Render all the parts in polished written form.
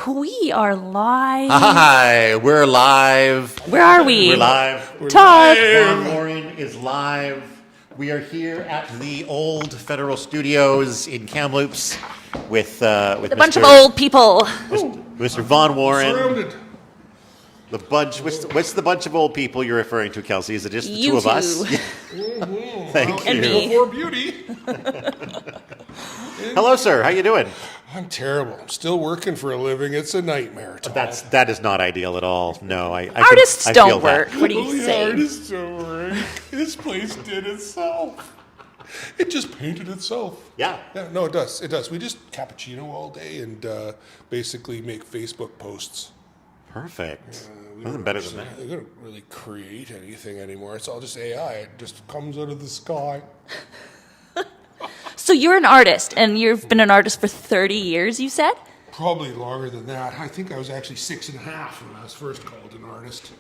We are live. Hi, we're live. Where are we? We're live. Todd. Vaughn Warren is live. We are here at the old Federal Studios in Kamloops with A bunch of old people. Mr. Vaughn Warren. Surrounded. The bunch. What's the bunch of old people you're referring to, Kelsey? Is it just the You two of two. us? Thank And you. me. Before beauty. Hello, sir. How you doing? I'm terrible. I'm still working for a living. It's a nightmare. Tom. That is not ideal at all. No, I Artists I don't feel that. work. What do Oh, you yeah, say? artists don't work. This place did itself. It just painted itself. Yeah. Yeah, no, it does. It does. We just cappuccino all day and basically make Facebook posts. Perfect. We Nothing don't better than actually- that. We don't really create anything anymore. It's all just AI. It just comes out of the sky. So you're an artist, and you've been an artist for 30 years, you said? Probably longer than that. I think I was actually 6.5 when I was first called an artist.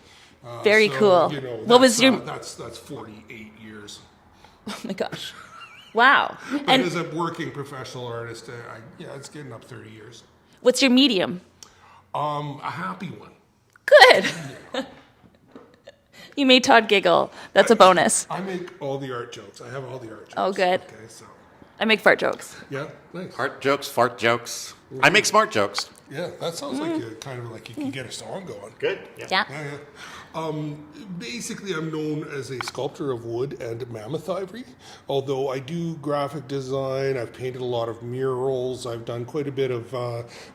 Very cool. You know, What was your... That's 48 years. Oh my gosh. Wow. But And as a working professional artist, it's getting up 30 years. what's your medium? A happy one. Good. You made Todd giggle. That's a bonus. I make all the art jokes. I have all the art jokes. Oh, good. Okay, so I make fart jokes. yeah, thanks. Heart jokes, fart jokes. I make smart jokes. Yeah, that sounds like kind of like you can get a song going. Good. Yeah. Yeah. Basically, I'm known as a sculptor of wood and mammoth ivory. Although I do graphic design, I've painted a lot of murals. I've done quite a bit of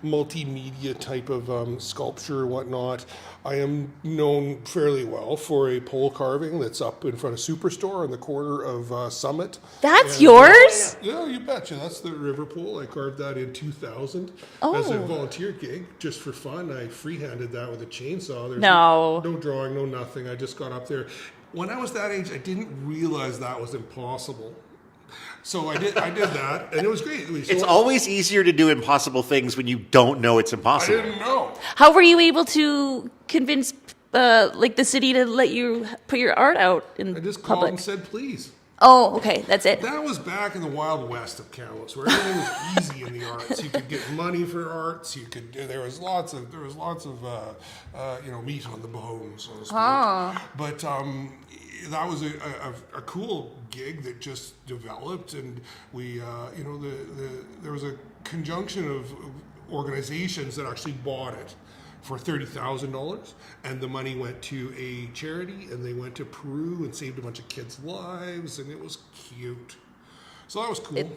multimedia type of sculpture and whatnot. I am known fairly well for a pole carving that's up in front of Superstore on the corner of Summit. That's And, yours? Yeah, you betcha. That's the river pole. I carved that in 2000 as a volunteer gig, just for fun. I freehanded that with a chainsaw. There's No. no drawing, no nothing. I just got up there. When I was that age, I didn't realize that was impossible. So I did that, and it was great. It's always easier to do impossible things when you don't know it's I impossible. didn't know. How were you able to convince the city to let you put your art out in I just called public? and said, please. Oh, okay. That's it. That was back in the Wild West of Kamloops, where everything was easy in the arts. You could get money for arts. There was lots of meat on the bone, so to speak. But that was a cool gig that just developed, and we there was a conjunction of organizations that actually bought it for $30,000, and the money went to a charity, and they went to Peru and saved a bunch of kids' lives, and it was cute. So that was cool.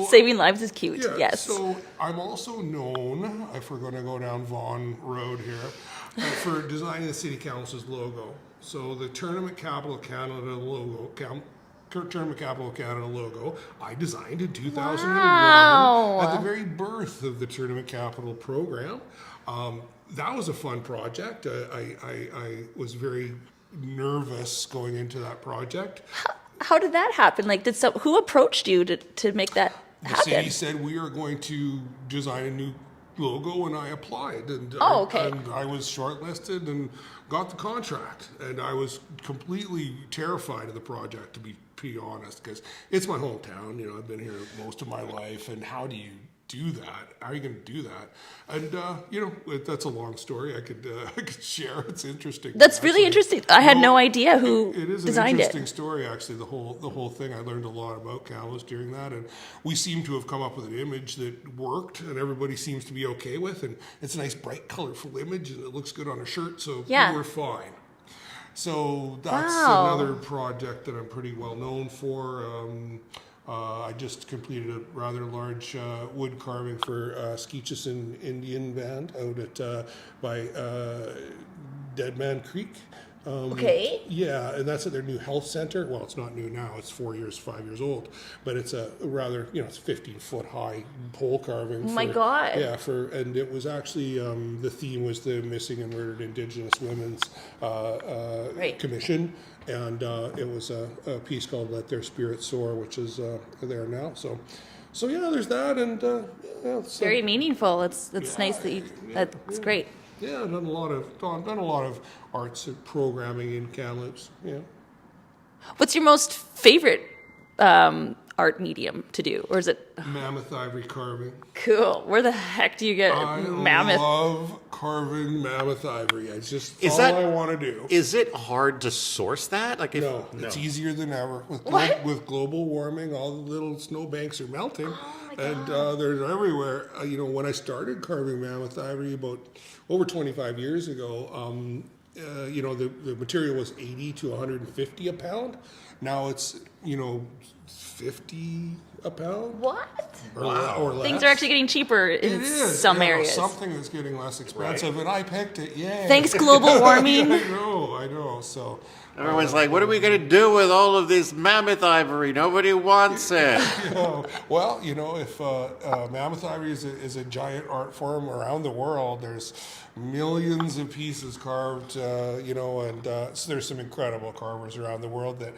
Saving lives is cute. Yeah, Yes. So I'm also known, if we're going to go down Vaughn Road here, for designing the City Council's logo. So the Tournament Capital Canada logo, Tournament Capital Canada logo, I designed in 2001 Wow. at the very birth of the Tournament Capital program. That was a fun project. I was very nervous going into that project. How did that happen? Like, who approached you to make that The happen? city said, we are going to design a new logo, and I applied. And I was shortlisted and got the contract. And I was completely terrified of the project, to be honest, because it's my hometown. You know, I've been here most of my life, and how do you do that? How are you going to do that? And that's a long story. I could share. It's interesting. That's really interesting. I had no idea who It is an designed interesting it. story, actually. The whole thing. I learned a lot about Kamloops during that, and we seem to have come up with an image that worked, and everybody seems to be okay with. And it's a nice, bright, colorful image, and it looks good on a shirt. So Yeah. we're fine. So that's Wow. another project that I'm pretty well known for. I just completed a rather large wood carving for Skeecheson Indian Band out at by Dead Man Creek. Okay. Yeah, and that's at their new health center. Well, it's not new now; it's 5 years old. But it's a rather, it's 15-foot high pole carving. Oh my God. Yeah, and it was actually the theme was the Missing and Murdered Indigenous Women's Right. Commission, and it was a piece called "Let Their Spirit Soar," which is there now. So yeah, there's that, and Very meaningful. It's nice that that's great. Yeah, done a lot of arts and programming in Kamloops. Yeah. What's your most favorite art art medium to do, or is it Mammoth ivory carving. cool? Where the heck do you get mammoth? I love carving mammoth ivory. It's just Is all that- I want to do. Is it hard to source that? Like, if, No, it's easier than ever. What? With global warming, all the little snowbanks are melting, my and they're everywhere. When I started carving mammoth ivory about over 25 years ago, the material was 80 to 150 a pound. Now it's 50 a pound. What? Or less. Things are actually getting cheaper in It is, some yeah, areas. Something that's getting less expensive, and I picked it. Yay! Thanks, global warming. I know. So everyone's like, what are we going to do with all of this mammoth ivory? Nobody wants it. Well, if mammoth ivory is a giant art form around the world, there's millions of pieces carved, and so there's some incredible carvers around the world that,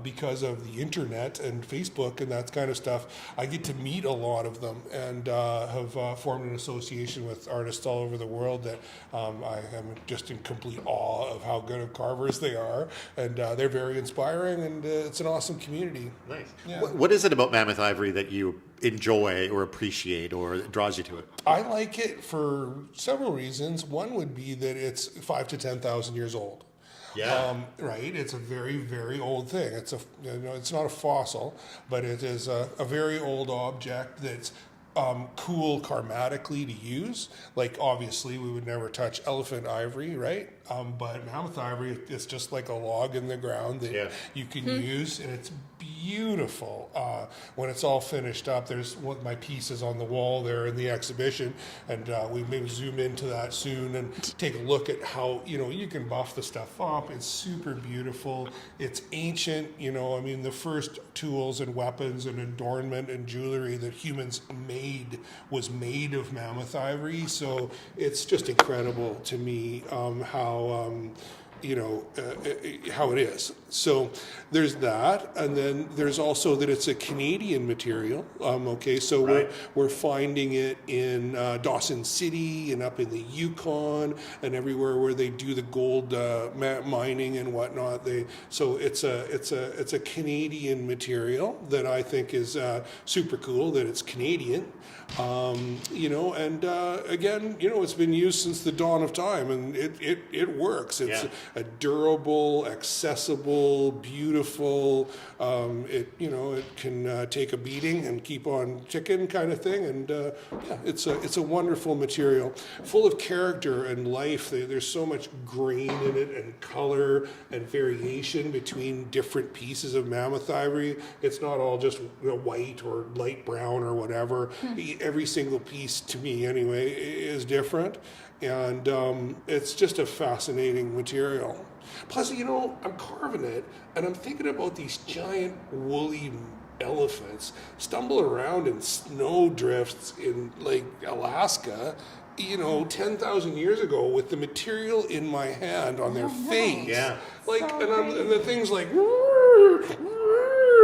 because of the internet and Facebook and that kind of stuff, I get to meet a lot of them and have formed an association with artists all over the world that I am just in complete awe of how good of carvers they are, and they're very inspiring, and it's an awesome community. Nice. Yeah. What is it about mammoth ivory that you enjoy or appreciate or that draws you to it? I like it for several reasons. One would be that it's 5,000 to 10,000 years old. Yeah. Right. It's a very, very old thing. It's not a fossil, but it is a very old object that's cool karmatically to use. Like, obviously, we would never touch elephant ivory, right? But mammoth ivory is just like a log in the ground that you can use, and it's beautiful. When it's all finished up, there's one of my pieces on the wall there in the exhibition, and we may zoom into that soon and take a look at how, you can buff the stuff up. It's super beautiful. It's ancient, the first tools and weapons and adornment and jewelry that humans made was made of mammoth ivory. So it's just incredible to me how it is. So there's that, and then there's also that it's a Canadian material. So we're finding it in Dawson City and up in the Yukon and everywhere where they do the gold mining and whatnot. So it's a Canadian material that I think is super cool that it's Canadian. Again, it's been used since the dawn of time, and it works. It's a durable, accessible, beautiful. It can take a beating and keep on ticking, kind of thing. And it's a wonderful material, full of character and life. There's so much grain in it, and color and variation between different pieces of mammoth ivory. It's not all just white or light brown or whatever. Every single piece, to me anyway, is different, and it's just a fascinating material. Plus, I'm carving it, and I'm thinking about these giant woolly elephants stumble around in snow drifts in Alaska, 10,000 years ago with the material in my hand on their face. Yeah. And the thing's like,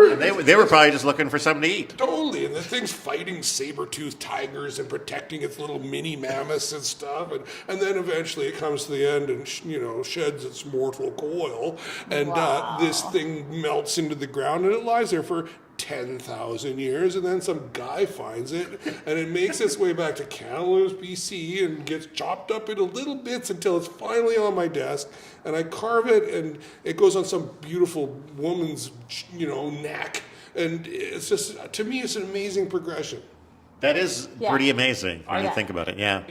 And they were probably just looking for something to eat. totally, and the thing's fighting saber-toothed tigers and protecting its little mini mammoths and stuff, and then eventually it comes to the end and sheds its mortal coil, and this thing melts into the ground, and it lies there for 10,000 years, and then some guy finds it, and it makes its way back to Kamloops, BC, and gets chopped up into little bits until it's finally on my desk, and I carve it, and it goes on some beautiful woman's, neck, and it's just, to me, it's an amazing progression. That is pretty amazing when you think about it. Yeah.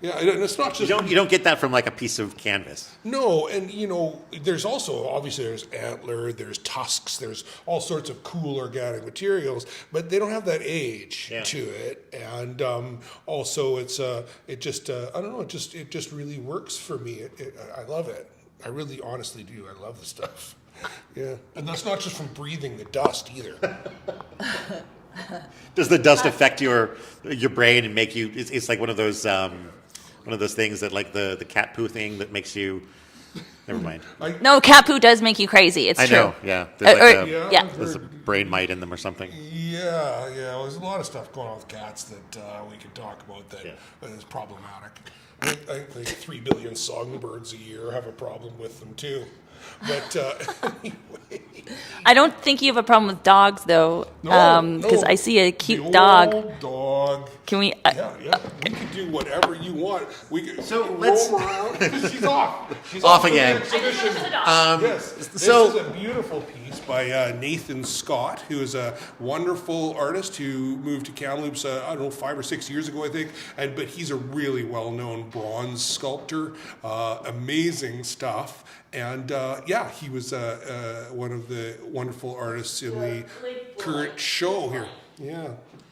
Yeah, and it's not just... You don't get that from like a piece of canvas. No, and there's also, obviously there's antler, there's tusks, there's all sorts of cool organic materials, but they don't have that age to it, and also it just really works for me. I love it. I really honestly do. I love the stuff. Yeah, and that's not just from breathing the dust either. Does the dust affect your brain and make you? It's like one of those things that, like the cat poo thing, that makes you Never mind. No, cat poo does make you crazy. It's I true. know, yeah. There's like Yeah, Yeah. I've there's a heard- brain mite in them or something. yeah. Well, there's a lot of stuff going on with cats that we could talk about that is problematic. I think like 3 billion songbirds a year have a problem with them too. But anyway, I don't think you have a problem with dogs, though, because I see a cute dog. Old dog. Can we? Yeah. We can do whatever you want. We can So roam let's- around. She's off. She's Off for the again. exhibition. Yes. This so- is a beautiful piece by Nathan Scott, who is a wonderful artist who moved to Kamloops, I don't know, 5 or 6 years ago, I think. But he's a really well-known bronze sculptor. Amazing stuff. And he was one of the wonderful artists in the current show here. Yeah.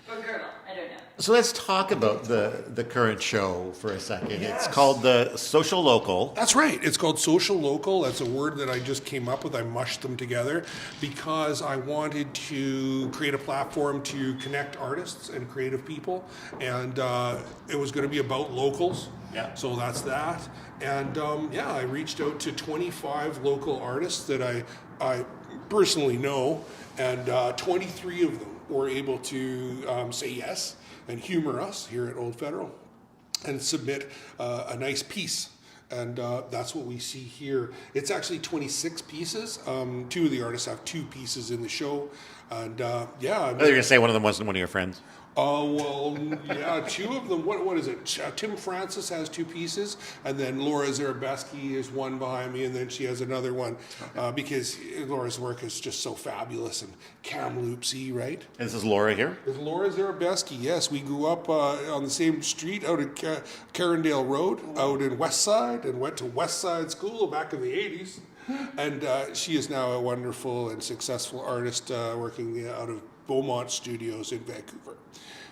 Or girdle, I don't know. So let's talk about the current show for a second. Yes. It's called the Social Local. That's right. It's called social local. That's a word that I just came up with. I mushed them together because I wanted to create a platform to connect artists and creative people. And it was going to be about locals. Yeah. So that's that. And I reached out to 25 local artists that I personally know, and 23 of them were able to say yes and humor us here at Old Federal and submit a nice piece. And that's what we see here. It's actually 26 pieces. 2 of the artists have 2 pieces in the show. And I thought you were going to say one of them wasn't one of your friends. well, yeah, 2 of them. What is it? Tim Francis has 2 pieces, and then Laura Zarabeski is one behind me, and then she has another one because Laura's work is just so fabulous and Kamloopsy, right? And this is Laura here. With Laura Zarabeski, yes, we grew up on the same street out at Carindale Road, out in West Side, and went to West Side School back in the 80s. And she is now a wonderful and successful artist working out of Beaumont Studios in Vancouver.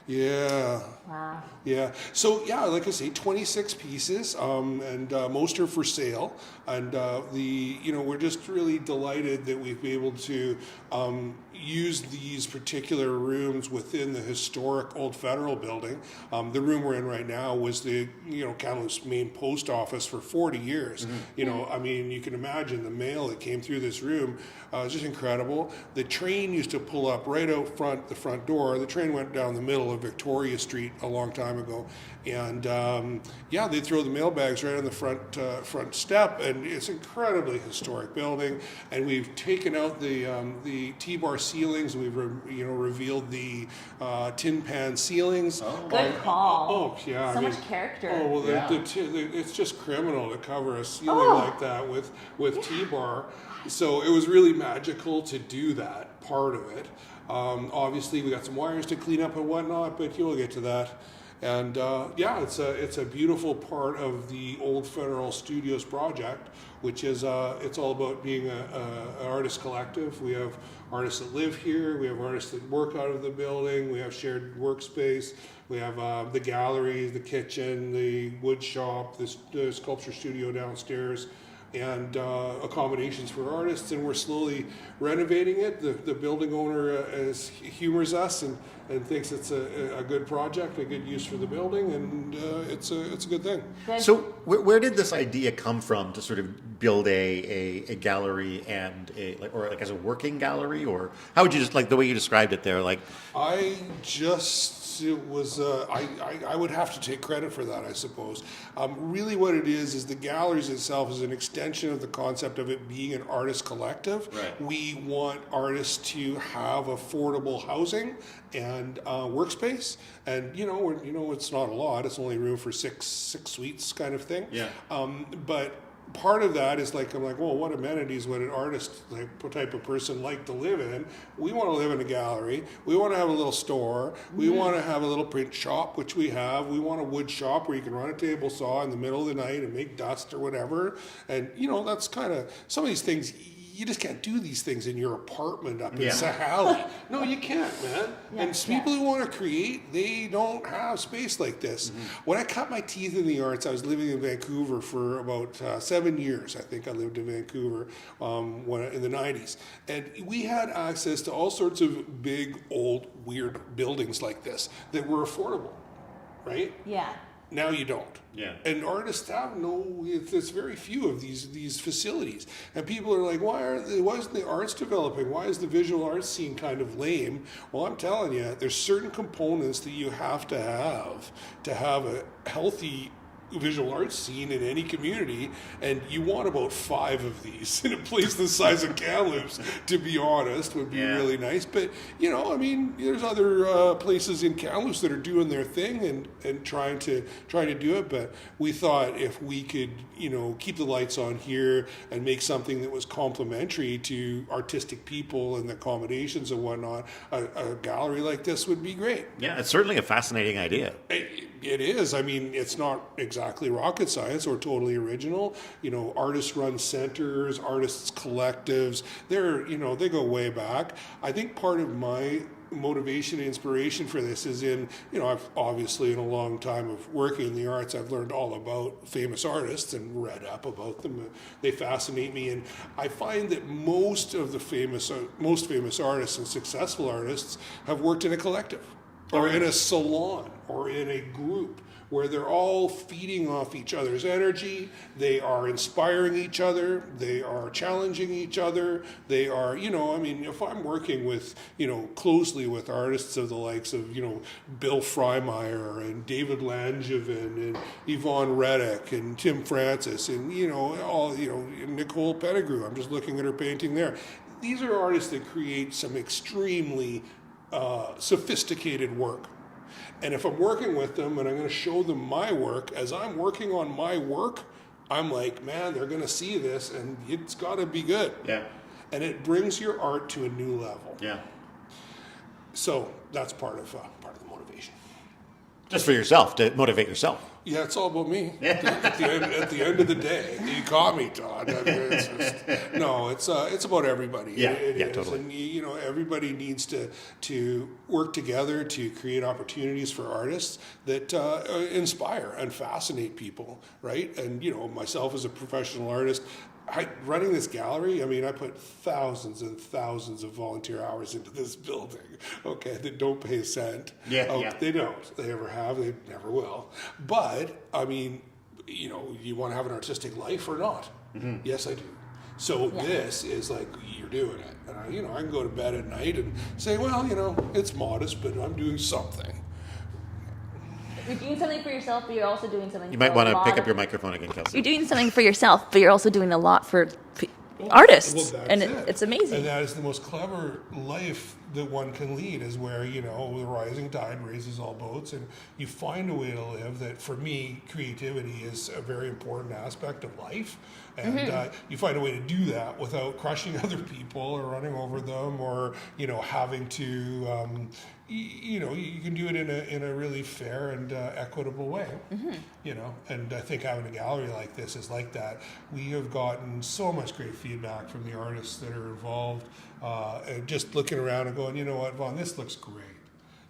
Yeah. Wow. Yeah. So like I say, 26 pieces, and most are for sale. And we're just really delighted that we've been able to use these particular rooms within the historic Old Federal building. The room we're in right now was the Kamloops main post office for 40 years. I mean, you can imagine the mail that came through this room. It's just incredible. The train used to pull up right out front, the front door. The train went down the middle of Victoria Street a long time ago, and they'd throw the mailbags right on the front step, and it's an incredibly historic building. And we've taken out the T-bar ceilings. We've revealed the tin pan ceilings. Good call. Oh yeah, So much character. Oh well, it's just criminal to cover a ceiling like that with T-bar. So it was really magical to do that part of it. Obviously, we got some wires to clean up and whatnot, but you'll get to that. And it's a beautiful part of the Old Federal Studios project, which is it's all about being an artist collective. We have artists that live here. We have artists that work out of the building. We have shared workspace. We have the gallery, the kitchen, the wood shop, the sculpture studio downstairs, and accommodations for artists. And we're slowly renovating it. The building owner humors us and thinks it's a good project, a good use for the building, and it's a good thing. So where did this idea come from to sort of build a gallery and or as a working gallery, or how would you just the way you described it there? It was I would have to take credit for that, I suppose. Really what it is the galleries itself is an extension of the concept of it being an artist collective. Right. We want artists to have affordable housing and workspace, and it's not a lot, it's only room for six suites kind of thing. Yeah. But part of that is I'm like, well, what amenities would an artist type of person like to live in? We want to live in a gallery. We want to have a little store. We want to have a little print shop, which we have. We want a wood shop where you can run a table saw in the middle of the night and make dust or whatever. And that's kind of some of these things. You just can't do these things in your apartment up in Sahali. No, you can't, man. People who want to create, they don't have space like this. When I cut my teeth in the arts, I was living in Vancouver for about 7 years. I think I lived in Vancouver in the 90s. And we had access to all sorts of big, old, weird buildings like this that were affordable, right? Yeah. Now you don't. Yeah. And artists have there's very few of these facilities. And people are like, why isn't the arts developing? Why is the visual arts scene kind of lame? Well, I'm telling you, there's certain components that you have to have a healthy visual arts scene in any community, and you want about 5 of these in a place the size of Kamloops, to be honest, would be really nice. But, I mean, there's other places in Kamloops that are doing their thing and trying to do it, but we thought if we could, keep the lights on here and make something that was complementary to artistic people and the accommodations and whatnot, a gallery like this would be great. Yeah, it's certainly a fascinating idea. It is. I mean, it's not exactly rocket science or totally original. Artist-run centers, artists' collectives, they go way back. I think part of my motivation and inspiration for this is I've obviously in a long time of working in the arts, I've learned all about famous artists and read up about them. They fascinate me, and I find that most famous artists and successful artists have worked in a collective or in a salon or in a group where they're all feeding off each other's energy, they are inspiring each other, they are challenging each other, they are, if I'm working with, closely with artists of the likes of, Bill Freimeyer and David Langevin and Yvonne Reddick and Tim Francis and, Nicole Pettigrew, I'm just looking at her painting there. These are artists that create some extremely sophisticated work. And if I'm working with them and I'm going to show them my work, as I'm working on my work, I'm like, man, they're going to see this and it's got to be good. Yeah. And it brings your art to a new level. Yeah. So that's part of the motivation. Just for yourself, to motivate yourself. Yeah, it's all about me. At the end of the day, you caught me, Todd. I mean, it's about everybody. Yeah, It is. Totally. And everybody needs to work together to create opportunities for artists that inspire and fascinate people, right? And myself as a professional artist, running this gallery, I put thousands and thousands of volunteer hours into this building, okay, that don't pay a cent. Yeah. They don't. They never have. They never will. But, you want to have an artistic life or not? Mm-hmm. Yes, I do. So this is like, you're doing it. And, I can go to bed at night and say, well, it's modest, but I'm doing something. You're doing something for yourself, but you're also doing something. You might want to pick up your microphone again, Kelsey. You're doing something for yourself, but you're also doing a lot for artists, and it's amazing. And that is the most clever life that one can lead, is where the rising tide raises all boats, and you find a way to live that, for me, creativity is a very important aspect of life, and you find a way to do that without crushing other people or running over them, or having to. You can do it in a really fair and equitable way. And I think having a gallery like this is like that. We have gotten so much great feedback from the artists that are involved, and just looking around and going, you know what, Vaughn, this looks great.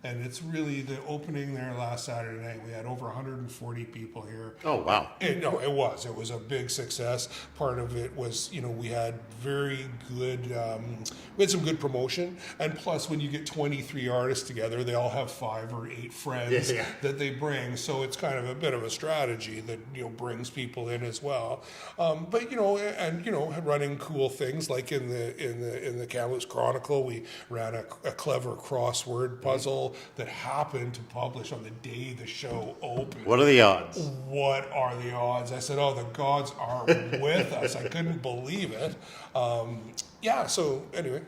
And it's really the opening there last Saturday night. We had over 140 people here. Oh, wow. And no, it was a big success. Part of it was, we had very good, we had some good promotion. And plus, when you get 23 artists together, they all have 5 or 8 friends that they bring. So it's kind of a bit of a strategy that, brings people in as well. But, running cool things like in the Kamloops Chronicle, we ran a clever crossword puzzle that happened to publish on the day the show opened. What are the odds? What are the odds? I said, the gods are with us. I couldn't believe it. So anyway,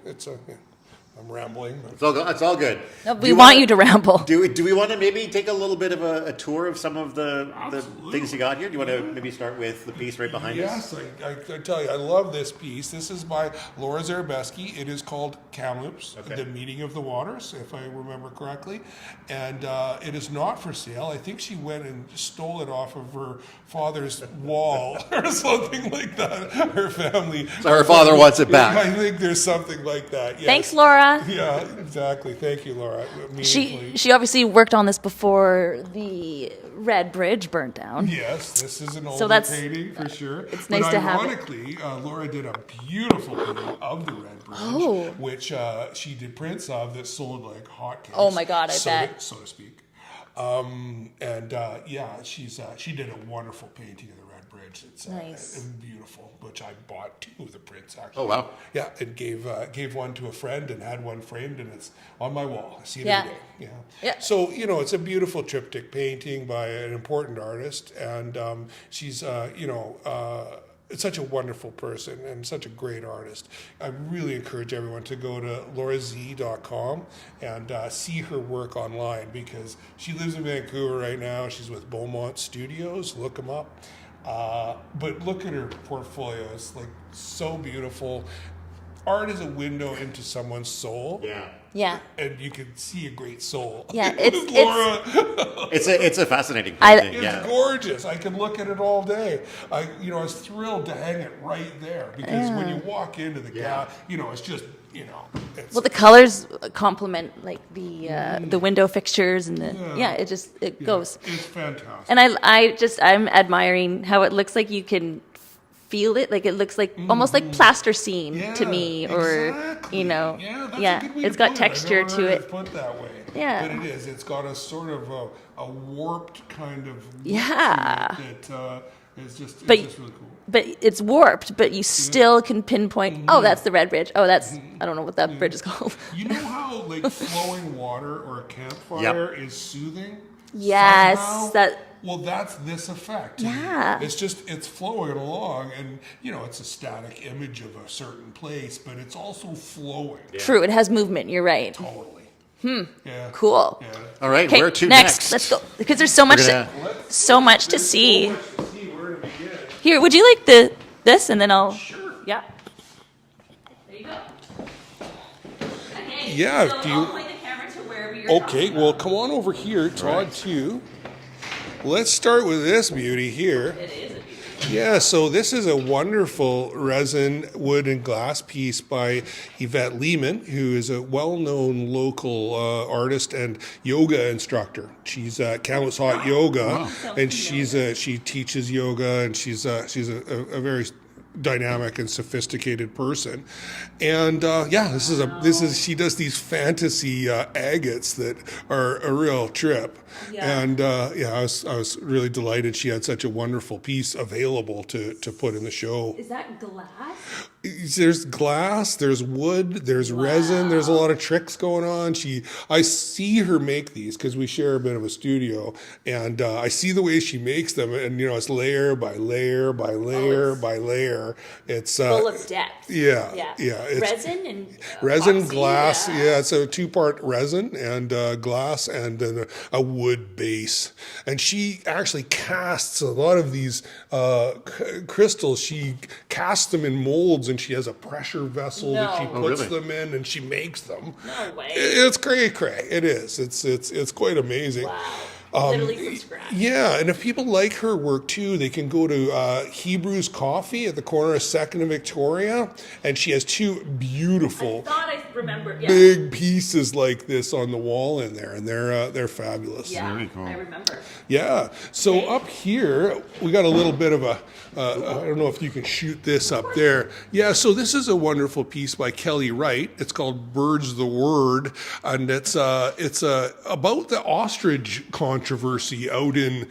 I'm rambling. It's all good. No, we want you to ramble. Do we want to maybe take a little bit of a tour of some of the things you got here? Do you want to maybe start with the piece right behind us? Yes, I tell you, I love this piece. This is by Laura Zarabeski. It is called Kamloops, The Meeting of the Waters, if I remember correctly. And it is not for sale. I think she went and stole it off of her father's wall or something like that. Her family. So her father wants it back. I think there's something like that. Yes. Thanks, Laura. Yeah, exactly. Thank you, Laura. She obviously worked on this before the Red Bridge burnt down. Yes, this is an older painting for sure. It's nice to have it. Ironically, Laura did a beautiful painting of the Red Bridge, which she did prints of that sold like hotcakes. Oh my God, I bet. So to speak. She did a wonderful painting of the Red Bridge. It's Nice. beautiful, which I bought 2 of the prints actually. Oh, wow. Yeah, and gave one to a friend and had one framed, and it's on my wall. I see it Yeah. every day. Yeah. Yeah. So it's a beautiful triptych painting by an important artist, and she's such a wonderful person and such a great artist. I really encourage everyone to go to lauraz.com and see her work online, because she lives in Vancouver right now. She's with Beaumont Studios. Look them up. But look at her portfolio. It's like so beautiful. Art is a window into someone's soul. Yeah. Yeah. And you can see a great soul. Yeah, With Laura. It's a fascinating I- painting. It's Yeah. gorgeous. I can look at it all day. I was thrilled to hang it right there, because when you walk into the Yeah. it's just, it's Well, the colors complement like the window fixtures and it goes. It's fantastic. And I'm admiring how it looks like you can feel it. Like it looks like almost like plasticine to me, or exactly. Yeah, that's a good way it's to got put texture I've never to heard it. Put that way. Yeah. But it is. It's got a sort of a warped kind of look Yeah. to it that is just But- it's just really cool. But it's warped, but you still can pinpoint, oh, that's the Red Bridge. Oh, that's, I don't know what that bridge is called. You know how like flowing water or a campfire is soothing? Yes, Somehow? Well, that's this effect. Yeah. It's flowing along, and it's a static image of a certain place, but it's also flowing. True, it has movement. You're right. Totally. Yeah. Cool. Yeah. All right, Okay, where to next? Let's go, because there's so much, gonna- so much to see. So much to see. Where to begin? Here, would you like this, and then I'll. Sure. Yeah. There you go. Okay. Yeah, So do you- I'll point the camera to wherever you're. Okay, well, come on over here, Todd, too. Let's start with this beauty here. It is a beauty. Yeah, so this is a wonderful resin, wood, and glass piece by Yvette Lehman, who is a well-known local artist and yoga instructor. She's at Kamloops Hot Yoga, and she teaches yoga, and she's a very dynamic and sophisticated person. And she does these fantasy agates that are a real trip. Yeah. And I was really delighted she had such a wonderful piece available to put in the show. Is that glass? There's glass, there's wood, there's resin, there's a lot of tricks going on. I see her make these because we share a bit of a studio, and I see the way she makes them, and it's layer by layer by layer by layer. It's Full of depth. yeah. It's Resin and resin, epoxy, glass. Yeah, it's a 2-part resin and glass, and then a wood base. And she actually casts a lot of these crystals. She casts them in molds, and she has a pressure vessel that she No. puts really? them in, and she makes them. No way. It's cray. It is. It's quite amazing. Wow. Literally from scratch. Yeah, and if people like her work too, they can go to Hebrew's Coffee at the corner of 2nd and Victoria, and she has 2 beautiful Thought I remembered. Yeah. big pieces like this on the wall in there, and they're fabulous. Yeah. Very cool. I remember. Yeah. So up here, we got a little bit of I don't know if you can shoot this up there. Yeah, so this is a wonderful piece by Kelly Wright. It's called Birds the Word, and it's about the ostrich controversy out in,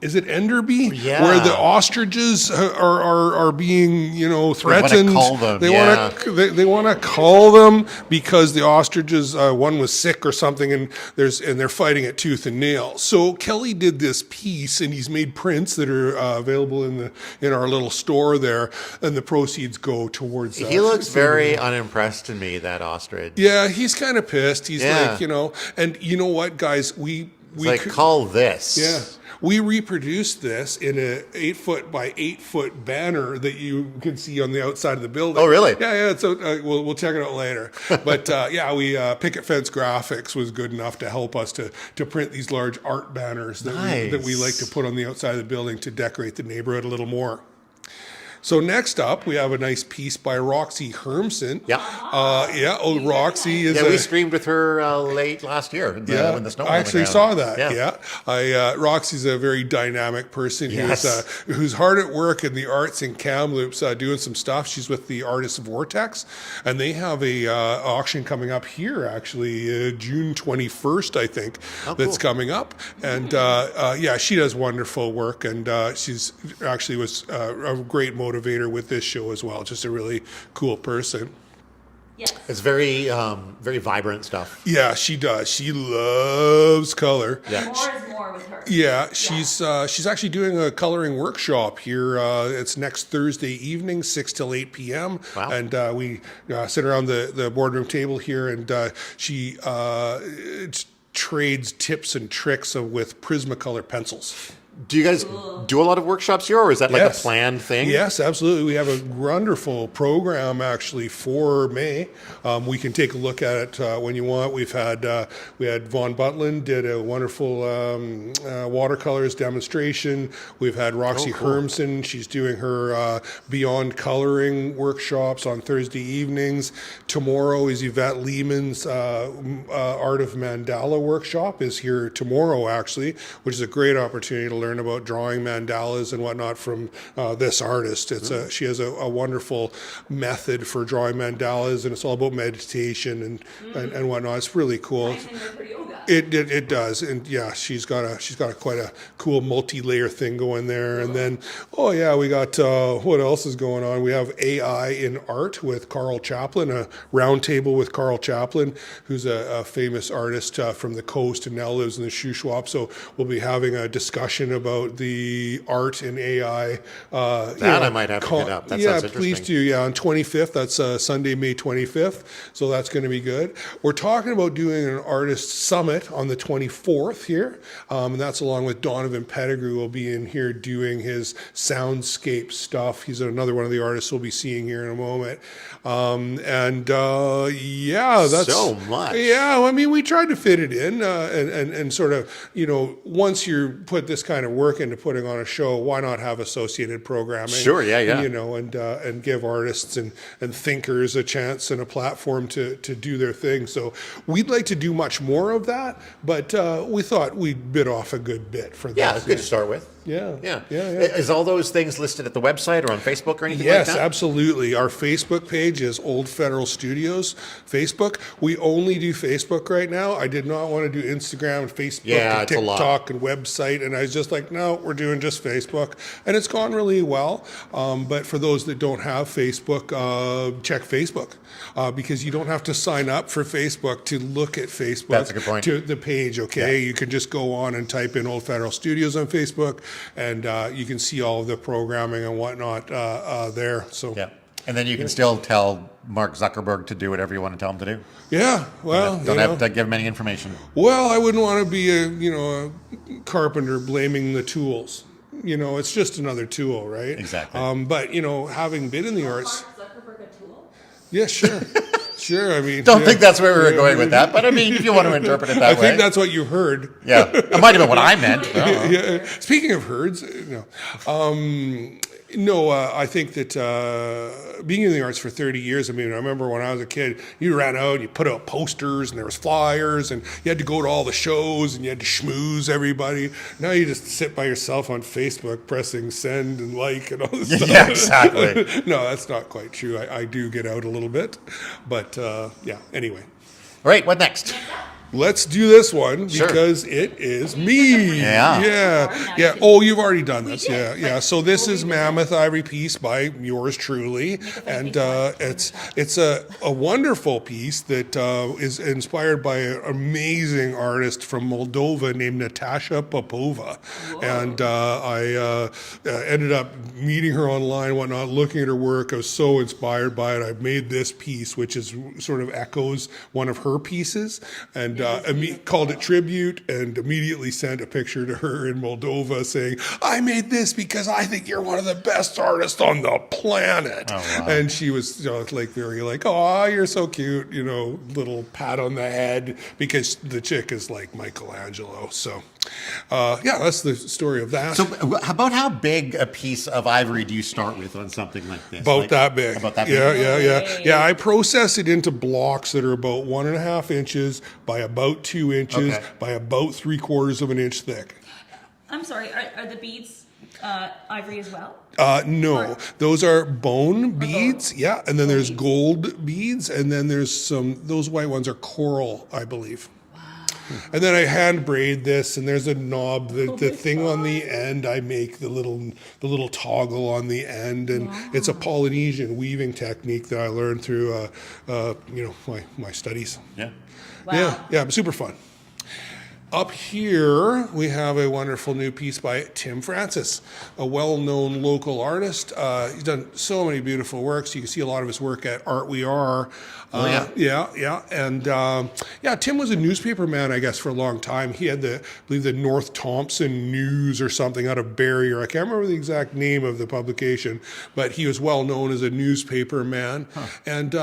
is it Enderby? Yeah. Where the ostriches are being, threatened. call them, They yeah. they want to call them because the ostriches, one was sick or something, and they're fighting it tooth and nail. So Kelly did this piece, and he's made prints that are available in our little store there, and the proceeds go towards. He looks very unimpressed to me, that ostrich. Yeah, he's kind of pissed. He's Yeah. like, and you know what, guys, we Like, call this. yeah. We reproduced this in a 8-foot by 8-foot banner that you can see on the outside of the building. Oh, really? Yeah. So we'll check it out later. But we Picket Fence Graphics was good enough to help us to print these large art banners that we like to put on the outside of the building to decorate the neighborhood a little more. So next up, we have a nice piece by Roxy Hermsen. Yeah. Roxy is we streamed with her late last year when the snow I actually saw that. Yeah. Roxy's a very dynamic person Yes. who's hard at work in the arts in Kamloops, doing some stuff. She's with the Artist Vortex, and they have a auction coming up here, actually, June 21st, I think, that's coming up. And she does wonderful work, and she's actually was a great motivator with this show as well. Just a really cool person. Yes. It's very, very vibrant stuff. Yeah, she does. She loves color. Yeah. More is more with her. Yeah, she's actually doing a coloring workshop here. It's next Thursday evening, 6 till 8 p.m. Wow. And we sit around the boardroom table here, and she trades tips and tricks with Prismacolor pencils. Do you guys do a lot of workshops here, or is that like a planned thing? Yes, absolutely. We have a wonderful program actually for May. We can take a look at it when you want. We had Vaughn Butlin did a wonderful watercolors demonstration. We've had Roxy Hermsen. She's doing her Beyond Coloring workshops on Thursday evenings. Tomorrow is Yvette Lehman's Art of Mandala workshop is here tomorrow, actually, which is a great opportunity to learn about drawing mandalas and whatnot from this artist. She has a wonderful method for drawing mandalas, and it's all about meditation and whatnot. It's really cool. It does, and yeah, she's got quite a cool multi-layer thing going there. And then we got what else is going on? We have AI in art with Carl Chaplin, a round table with Carl Chaplin, who's a famous artist from the coast and now lives in the Shuswap. So we'll be having a discussion about the art in AI. I might have to hit up. That sounds interesting. Please do. Yeah, on 25th. That's Sunday, May 25th. So that's going to be good. We're talking about doing an artist summit on the 24th here, and that's along with Donovan Pettigrew will be in here doing his soundscape stuff. He's another one of the artists we'll be seeing here in a moment. That's so much. Yeah, I mean, we tried to fit it in, and sort of, once you put this kind of work into putting on a show, why not have associated programming? Sure, yeah. And give artists and thinkers a chance and a platform to do their thing. So we'd like to do much more of that, but we thought we'd bit off a good bit for that. Yeah, it's good to start with. Yeah. Is all those things listed at the website or on Facebook or anything like that? Yes, absolutely. Our Facebook page is Old Federal Studios Facebook. We only do Facebook right now. I did not want to do Instagram, Facebook, and TikTok, and website, and I was just like, no, we're doing just Facebook, and it's gone really well. But for those that don't have Facebook, check Facebook because you don't have to sign up for Facebook to look at Facebook. That's a good point. To the page, okay? Yeah. You can just go on and type in Old Federal Studios on Facebook, and you can see all of the programming and whatnot there. So yeah, and then you can still tell Mark Zuckerberg to do whatever you want to tell him to do. Yeah, well, don't have to give him any information. Well, I wouldn't want to be a carpenter blaming the tools. It's just another tool, right? Exactly. But having been in the arts, Mark Zuckerberg a tool? Yeah, sure. Sure, I mean... Don't think that's where we were going with that, but I mean, if you want to interpret it that way. I think that's what you heard. Yeah, it might have been what I meant. Yeah. Speaking of herds, I think that being in the arts for 30 years, I mean, I remember when I was a kid, you ran out, you put out posters, and there was flyers, and you had to go to all the shows, and you had to schmooze everybody. Now you just sit by yourself on Facebook, pressing send and like and all this stuff. Yeah, exactly. No, that's not quite true. I do get out a little bit, but anyway. All right, what next? Let's do this one because it is me. Yeah. Oh, you've already done this. Yeah. So this is Mammoth Ivory piece by yours truly, and it's a wonderful piece that is inspired by an amazing artist from Moldova named Natasha Popova. Whoa. And I ended up meeting her online, whatnot, looking at her work. I was so inspired by it. I made this piece, which is sort of echoes one of her pieces, and called it Tribute, and immediately sent a picture to her in Moldova saying, I made this because I think you're one of the best artists on the planet. Oh, wow. And she was very oh, you're so cute, little pat on the head, because the chick is like Michelangelo. So That's the story of that. So, about how big a piece of ivory do you start with on something like this? About that big. About that big. Yeah. I process it into blocks that are about 1.5 inches by about 2 inches by about 3/4 of an inch thick. I'm sorry, are the beads ivory as well? No, those are bone beads. Yeah, and then there's gold beads, and then there's those white ones are coral, I believe. And then I hand braid this, and there's a knob, the thing on the end. I make the little toggle on the end, and it's a Polynesian weaving technique that I learned through, my studies. Yeah. Wow. Yeah, super fun. Up here, we have a wonderful new piece by Tim Francis, a well-known local artist. He's done so many beautiful works. You can see a lot of his work at Art We Are. And Tim was a newspaper man, I guess, for a long time. He had I believe the North Thompson News or something out of Barrier. I can't remember the exact name of the publication, but he was well known as a newspaper man. And,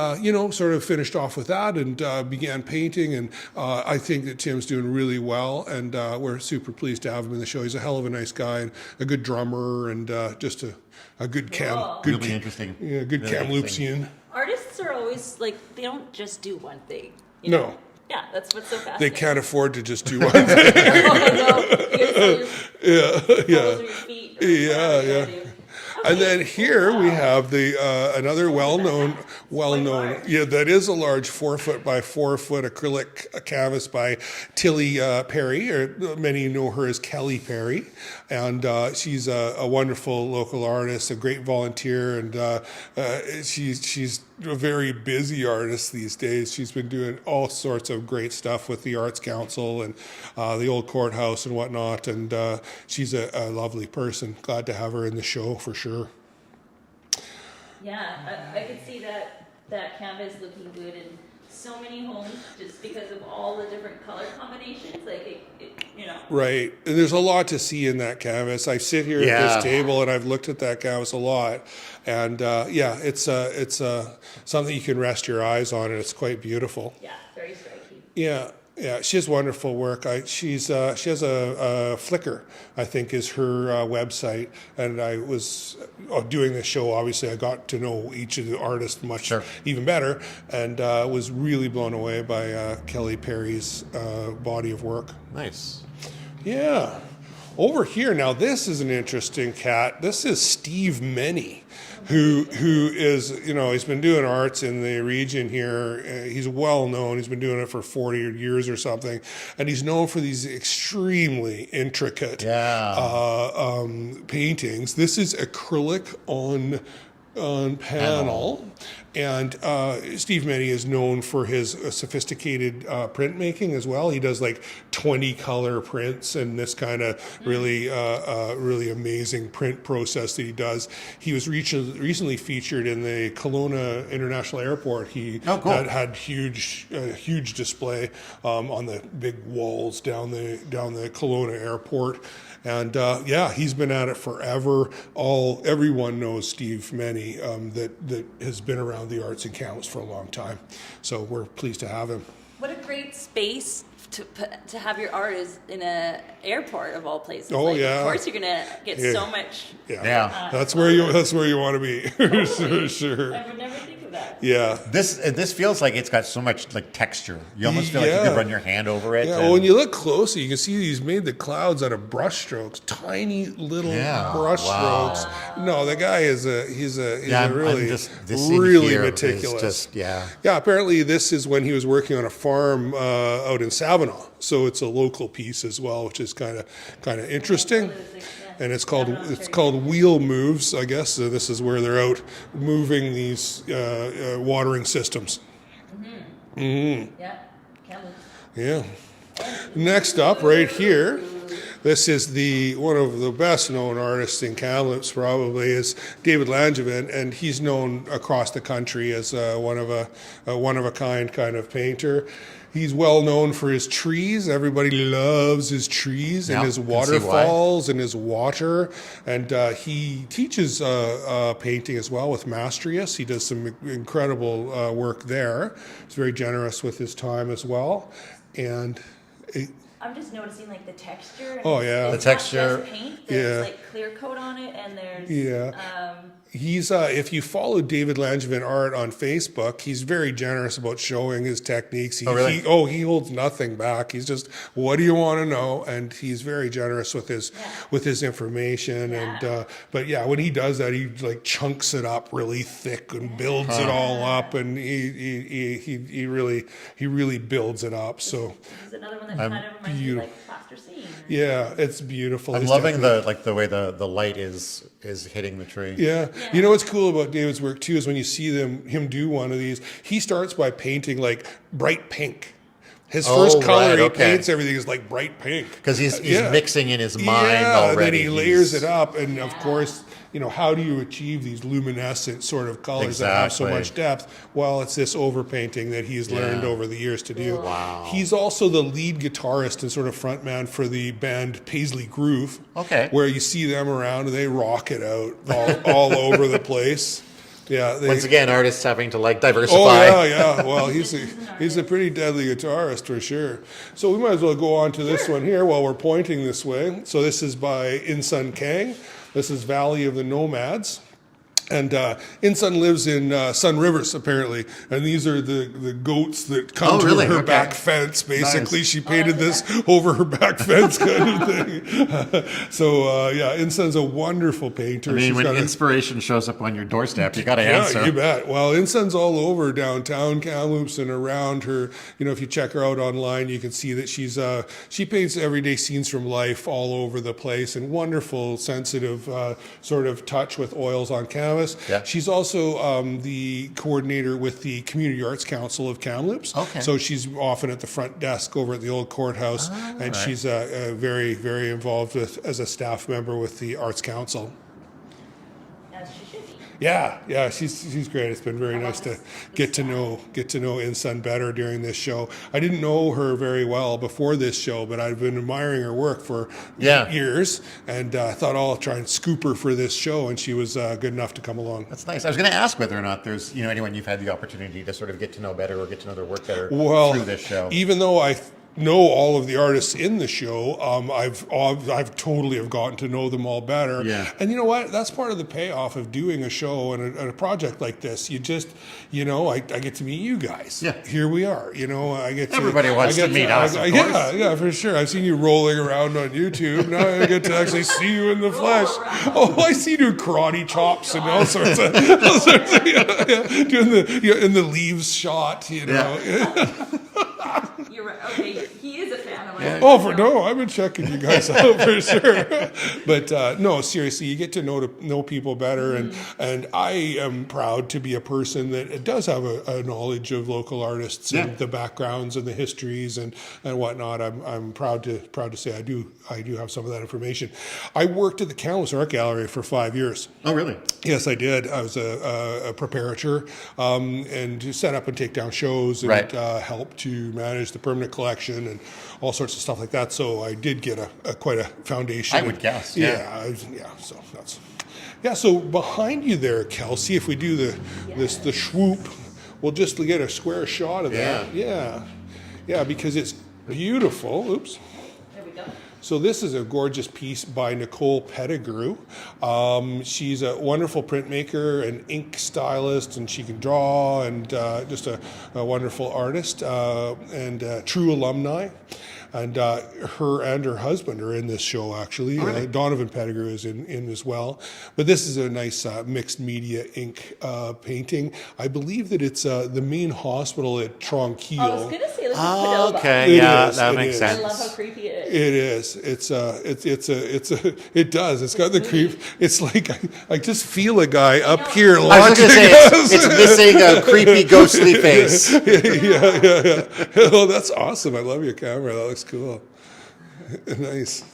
sort of finished off with that and began painting. And I think that Tim's doing really well, and we're super pleased to have him in the show. He's a hell of a nice guy and a good drummer and just a good Really interesting. Yeah, good Really Kamloopsian. Artists are always like, they don't just do one thing. You No. know? Yeah, that's what's so They fascinating. can't afford to just do one thing. Yeah. And then here we have another well-known, that is a large 4-foot by 4-foot acrylic canvas by Tilly Perry, or many know her as Kelly Perry, and she's a wonderful local artist, a great volunteer, and she's a very busy artist these days. She's been doing all sorts of great stuff with the Arts Council and the old courthouse and whatnot, and she's a lovely person. Glad to have her in the show for sure. Yeah, I could see that canvas looking good in so many homes just because of all the different color combinations. Like, Right. And there's a lot to see in that canvas. I sit here at this table and I've looked at that canvas a lot. And it's something you can rest your eyes on, and it's quite beautiful. Yeah, very striking. Yeah, she has wonderful work. She has a Flickr, I think, is her website. And I was doing this show. Obviously, I got to know each of the artists much even better, and was really blown away by Kelly Perry's body of work. Nice. Yeah. Over here now, this is an interesting cat. This is Steve Meny, who is, he's been doing arts in the region here. He's well known. He's been doing it for 40 years or something. And he's known for these extremely intricate paintings. This is acrylic on panel. And Steve Meny is known for his sophisticated printmaking as well. He does like 20 color prints and this kind of really amazing print process that he does. He was recently featured in the Kelowna International Airport. He had huge display on the big walls down the Kelowna Airport. And he's been at it forever. Everyone knows Steve Meny that has been around the arts in Kamloops for a long time. So we're pleased to have him. What a great space to have your art is in an airport of all places. Oh, yeah. Of course, you're gonna get so much. Yeah. That's where you want to be. For sure. I would never think of that. Yeah. This feels like it's got so much like texture. You almost feel like you could run your hand over it. Yeah. Well, when you look closely, you can see he's made the clouds out of brush strokes, tiny little brush strokes. No, the guy is he's really meticulous. Apparently, this is when he was working on a farm out in Savannah. So it's a local piece as well, which is kind of interesting. And it's called Wheel Moves, I guess. So this is where they're out moving these watering systems. Yeah, Kamloops. Yeah. Next up, right here, this is one of the best known artists in Kamloops. Probably is David Langevin, and he's known across the country as one of a kind of painter. He's well known for his trees. Everybody loves his trees and his waterfalls and his water. And he teaches painting as well with Mastrius. He does some incredible work there. He's very generous with his time as well. And I I'm just noticing like the texture. And Oh, yeah. it's The not texture. just paint. There's Yeah. like clear coat on it, and there's He's if you follow David Langevin Art on Facebook, he's very generous about showing his techniques. Really? He holds nothing back. He's just, what do you want to know? And he's very generous with his information. Yeah. And but yeah, when he does that, he like chunks it up really thick and builds it all up, and he really builds it up. So This is another one that kind of reminds me of like plasticine. yeah, it's beautiful. I'm His loving technique. the way the light is hitting the tree. Yeah. You know what's cool about David's work too is when you see him do one of these, he starts by painting like bright pink. His first color he paints everything is like bright pink. Because he's mixing in his mind Yeah, already. then he layers it up, and of course, you know, how do you achieve these luminescent sort of colors that have so Exactly. much depth? Well, it's this overpainting that he's learned over the years to do. Wow. He's also the lead guitarist and sort of frontman for the band Paisley Groove. Okay. Where you see them around and they rock it out all over the place. Yeah. Once again, artists having to like diversify. Oh yeah. Well, he's a pretty deadly guitarist for sure. So we might as well go on to this one here while we're pointing this way. So this is by In-Sun Kang. This is Valley of the Nomads. And In-Sun lives in Sun Rivers, apparently. And these are the goats that come to her back fence, basically. Nice. She painted this over her back fence kind of thing. So, In-Sun's a wonderful painter. I mean, She's when got inspiration shows up on your doorstep, you got to answer. Yeah, you bet. Well, In-Sun's all over downtown Kamloops and around her. You know, if you check her out online, you can see that she paints everyday scenes from life all over the place, and wonderful, sensitive sort of touch with oils on canvas. Yeah. She's also the coordinator with the Community Arts Council of Kamloops. Okay. So she's often at the front desk over at the old courthouse, and she's very, very involved as a staff member with the Arts Council. As she should be. Yeah, she's great. It's been very nice to get to know In-Sun better during this show. I didn't know her very well before this show, but I've been admiring her work for years, and I thought I'll try and scoop her for this show, and she was good enough to come along. That's nice. I was going to ask whether or not there's anyone you've had the opportunity to sort of get to know better or get to know their work better through this show. Even though I know all of the artists in the show, I've totally have gotten to know them all better. Yeah. And you know what? That's part of the payoff of doing a show and a project like this. You just, I get to meet you guys. Yeah. Here we are. I get to. Everybody wants to meet us, of course. Yeah, for sure. I've seen you rolling around on YouTube. Now I get to actually see you in the flesh. Oh, I see you do karate chops and all sorts of doing in the leaves shot. Yeah. You're right. Okay, he is a fan of mine. Yeah. Oh, I've been checking you guys out for sure. But no, seriously, you get to know people better, and I am proud to be a person that does have a knowledge of local artists and the backgrounds and the histories and whatnot. I'm proud to say I do have some of that information. I worked at the Kamloops Art Gallery for 5 years. Oh, really? Yes, I did. I was a preparator and to set up and take down shows and help to manage the permanent collection and all sorts of stuff like that. So I did get quite a foundation. I would guess. So that's So behind you there, Kelsey, if we do the swoop, we'll just get a square shot of that. Yeah, because it's beautiful. Oops. There we go. So this is a gorgeous piece by Nicole Pettigrew. She's a wonderful printmaker and ink stylist, and she can draw, and just a wonderful artist and true alumni. And her and her husband are in this show, actually. Donovan Pettigrew is in as well. But this is a nice mixed media ink painting. I believe that it's the main hospital at Tronquil. I was going to say, let's Okay, that makes sense. I love how creepy it is. It is. It does. It's got the creep. It's like I just feel a guy up here. I was going to say it's missing a creepy, ghostly face. Yeah. Oh, that's awesome. I love your camera. That looks cool. Nice.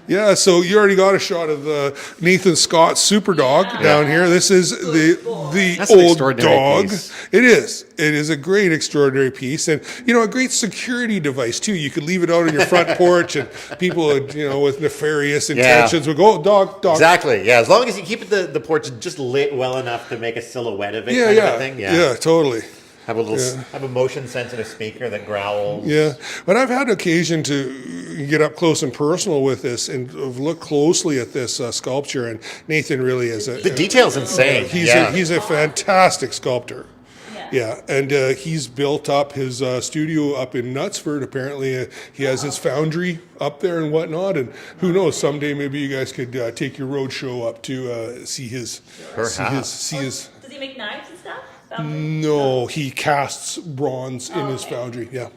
Yeah, so you already got a shot of the Nathan Scott Super Dog down here. This is the That's an old extraordinary dog. piece. It is. It is a great, extraordinary piece, and a great security device too. You could leave it out on your front porch, and people would, with nefarious intentions would go, dog. Exactly. Yeah, as long as you keep the porch just lit well enough to make a silhouette of it. Kind of a thing. Yeah, totally. Have a motion sensitive speaker that growls. Yeah, but I've had occasion to get up close and personal with this and look closely at this sculpture. And Nathan really is The detail's insane. He's a fantastic sculptor. Yeah, and he's built up his studio up in Knutsford. Apparently, he has his foundry up there and whatnot. And who knows? Someday, maybe you guys could take your road show up to see his. Does he make knives and stuff? No, he casts bronze in his foundry. Yeah.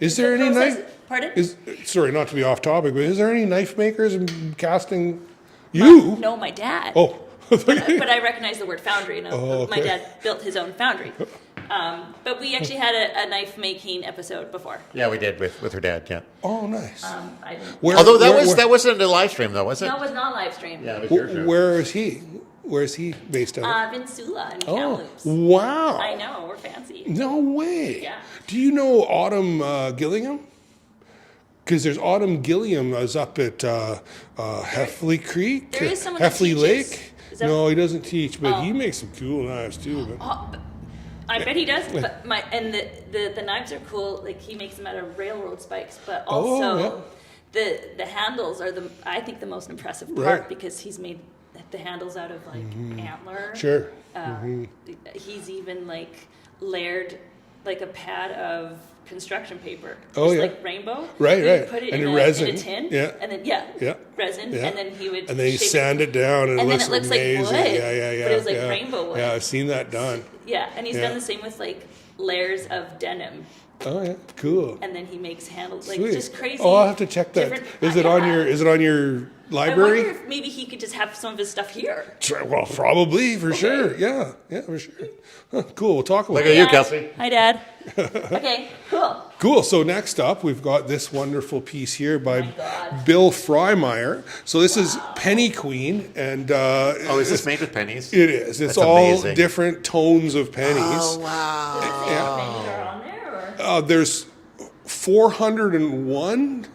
Is there any knife? Pardon? Sorry, not to be off topic, but is there any knife makers in casting? You? No, my dad. Oh. But I recognize the word foundry. And okay. My dad built his own foundry. But we actually had a knife making episode before. Yeah, we did with her dad. Yeah. Oh, nice. Although that wasn't a live stream though, was it? No, it was not live stream. Yeah, it was your show. Where is he? Where is he based out of? Vinsula in Kamloops. Wow. I know, we're fancy. No way. Yeah. Do you know Autumn Gillingham? Because there's Autumn Gilliam is up at Heffley Creek. There is someone Heffley that teaches. Lake. No, he doesn't teach, but he makes some cool knives too. I bet he does. But the knives are cool. Like he makes them out of railroad spikes, but also the handles are I think the most impressive part because he's made the handles out of like antler. Sure. He's even like layered like a pad of construction paper. Oh, just like rainbow. Right. Put it and in resin. a tin. Yeah. And then resin. Yeah. And then he would. And then you sand it down, and it looks amazing. Like wood. Yeah. But it was like rainbow wood. Yeah, I've seen that done. Yeah, and he's done the same with like layers of denim. Oh yeah, cool. And then he makes handles like Sweet. just crazy. Oh, I'll have to check that. Is it on your library? I wonder if maybe he could just have some of his stuff here. Well, probably for sure. Yeah, for sure. Huh, cool. We'll talk about Look it. at you, Kelsey. Hi, Dad. Okay, cool. Cool. So next up, we've got this wonderful piece here by Bill Freimeyer. So this is Penny Queen, and is this made with pennies? It is. It's That's all amazing. Different tones of pennies. Oh wow! Pennies are on there, or? There's 401.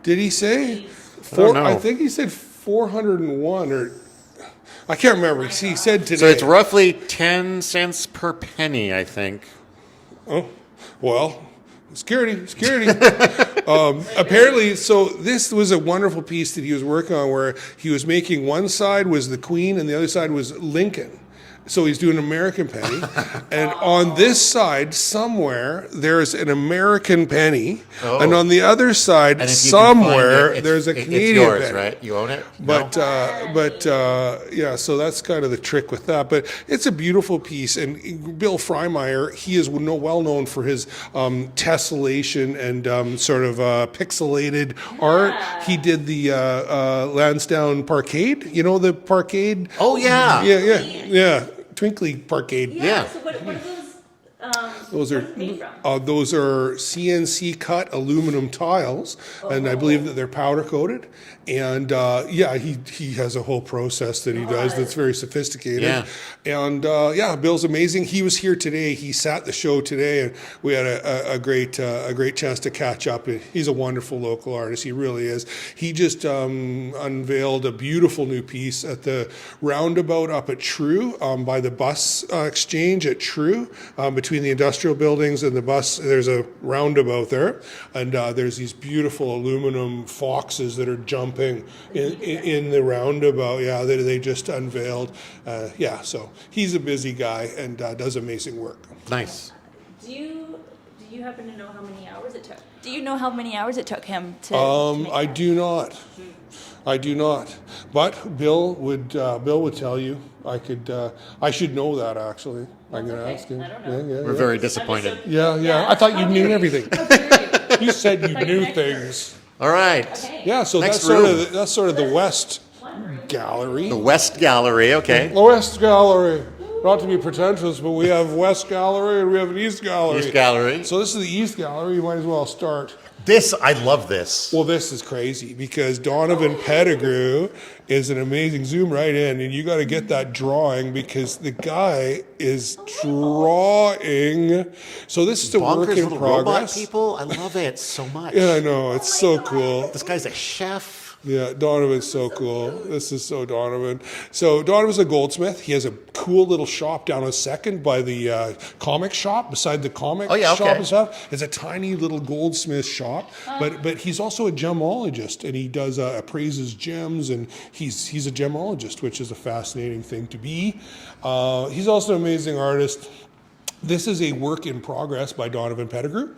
Did he say? I think he said 401, or I can't remember. He said today. So it's roughly 10 cents per penny, I think. Oh, well, security. Apparently, so this was a wonderful piece that he was working on where he was making one side was the Queen and the other side was Lincoln. So he's doing American penny. And on this side, somewhere, there's an American penny. Oh. And on the other side, somewhere, there's a Canadian it's yours, penny. Right? You own it? But so that's kind of the trick with that. But it's a beautiful piece. And Bill Freimeyer, he is well known for his tessellation and sort of pixelated art. He did the Lansdowne Parkade. You know the Parkade? Oh, yeah. Yeah. Twinkly Parkade. Yeah. So what are those? Those are CNC cut aluminum tiles, and I believe that they're powder coated. And he has a whole process that he does that's very sophisticated. Yeah. And Bill's amazing. He was here today. He sat the show today, and we had a great chance to catch up. He's a wonderful local artist. He really is. He just unveiled a beautiful new piece at the roundabout up at True by the bus exchange at True between the industrial buildings and the bus. There's a roundabout there, and there's these beautiful aluminum foxes that are jumping in the roundabout. Yeah, that they just unveiled. So he's a busy guy and does amazing work. Nice. Do you happen to know how many hours it took? Do you know how many hours it took him to? I do not. I do not. But Bill would tell you. I should know that actually. I'm going to ask him. I don't know. We're very disappointed. Yeah. I thought you knew everything. You said you knew things. All right. Okay. Yeah, so Next that's sort of the West Gallery. The West Gallery, okay. The West Gallery. Not to be pretentious, but we have West Gallery and we have an East Gallery. East Gallery. So this is the East Gallery. You might as well start. I love this. Well, this is crazy because Donovan Pettigrew is an amazing. Zoom right in, and you got to get that drawing because the guy is drawing. So this is a work in little progress. Robot people, I love it so much. Yeah, I know. It's so cool. This guy's a chef. Yeah, Donovan's so cool. This is so Donovan. So Donovan's a goldsmith. He has a cool little shop down on 2nd by the comic shop, beside the comic shop and stuff. It's a tiny little goldsmith shop, but he's also a gemologist, and he does appraises gems, and he's a gemologist, which is a fascinating thing to be. He's also an amazing artist. This is a work in progress by Donovan Pettigrew.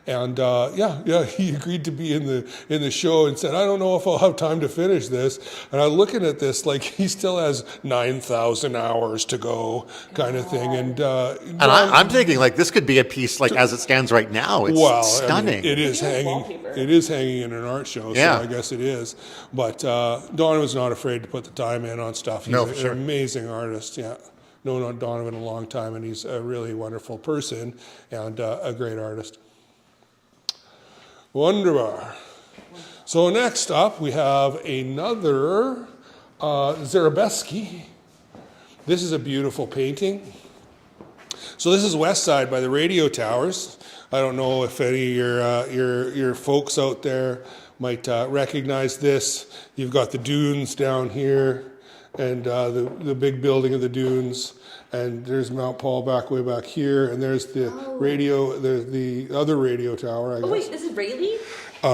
And he agreed to be in the show and said, I don't know if I'll have time to finish this. And I'm looking at this like he still has 9,000 hours to go, kind of thing. And I'm thinking like this could be a piece like as it stands right now. It's stunning. I mean, it is hanging. It is hanging in an art show, so I guess it is. But Donovan's not afraid to put the time in on stuff. He's for sure. an amazing artist. Yeah. Known Donovan a long time, and he's a really wonderful person and a great artist. Wunderbar. So next up, we have another Zarabeski. This is a beautiful painting. So this is West Side by the radio towers. I don't know if any of your folks out there might recognize this. You've got the dunes down here, and the big building of the dunes. And there's Mount Paul way back here, and there's the radio, the other radio tower, I guess. Oh wait, this is Rayleigh?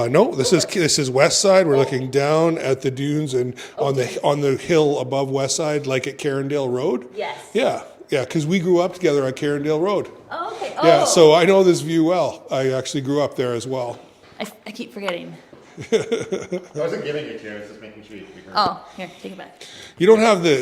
No, this is West Side. We're looking down at the dunes and on the hill above West Side, like at Carindale Road. Yes. Yeah, because we grew up together on Carindale Road. Oh, okay. Yeah, so I know this view well. I actually grew up there as well. I keep forgetting. I wasn't giving it to you. I was just making sure you could be heard. Oh, here, take it back. You don't have the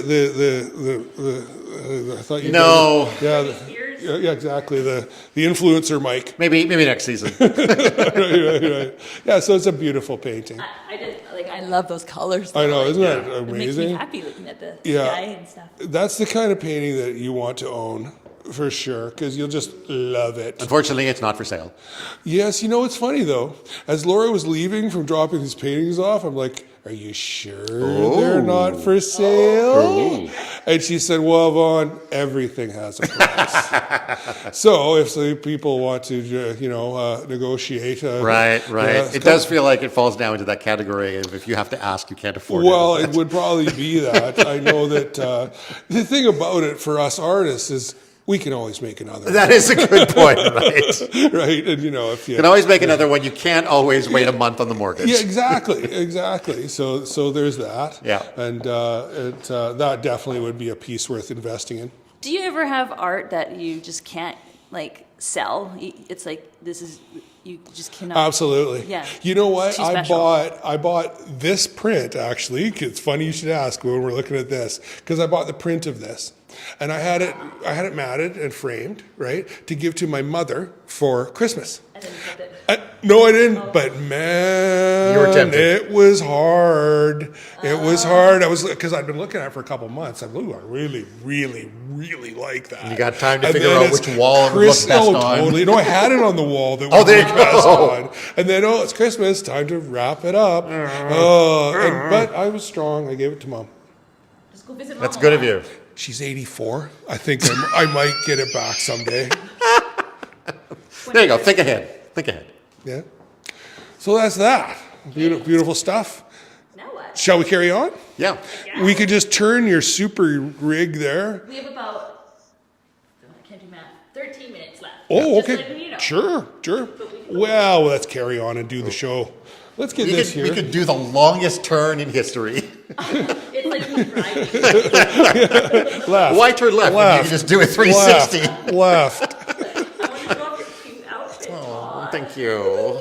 I thought you did. Yeah, exactly. The influencer mic. Maybe next season. right. Yeah, so it's a beautiful painting. I love those colors. I know, isn't that It makes amazing? me happy looking at the sky and stuff. That's the kind of painting that you want to own. For sure, because you'll just love it. Unfortunately, it's not for sale. Yes, it's funny though. As Laura was leaving from dropping these paintings off, I'm like, are you sure they're not for sale? And she said, well, Vaughn, everything has a price. So if the people want to, negotiate. Right. It does feel like it falls down into that category of if you have to ask, you can't afford it. Well, it would probably be that. I know that the thing about it for us artists is we can always make another. That is a good point, right? Right, and if you can always make another one, you can't always wait a month on the mortgage. Yeah, exactly. So there's that. Yeah, and that definitely would be a piece worth investing in. Do you ever have art that you just can't sell? It's like you just cannot. Absolutely. Yeah. You know what? I bought this print actually. It's funny you should ask when we're looking at this because I bought the print of this. And I had it matted and framed, right, to give to my mother for Christmas. And then you kept it. No, I didn't. But man, you were tempted. It was hard. It was hard. Because I'd been looking at it for a couple months. I really, really, really like that. And you got time to figure out which wall would look best on. Totally. No, I had it on the wall that would look best on. And then, it's Christmas. Time to wrap it up. But I was strong. I gave it to Mom. Just go visit Mom. That's good of you. She's 84. I think I might get it back someday. There you go. Think ahead. Yeah. So that's that. Beautiful stuff. Now what? Shall we carry on? Yeah. We could just turn your super rig there. We have about, I can't do math, 13 minutes left. Oh, Just okay. letting you know. Sure. Well, let's carry on and do the show. Let's get this here. We could do the longest turn in history. It's like me driving. Left. Why turn left when you can just do a 360? Left. I want to go off your cute outfit. Oh, thank you.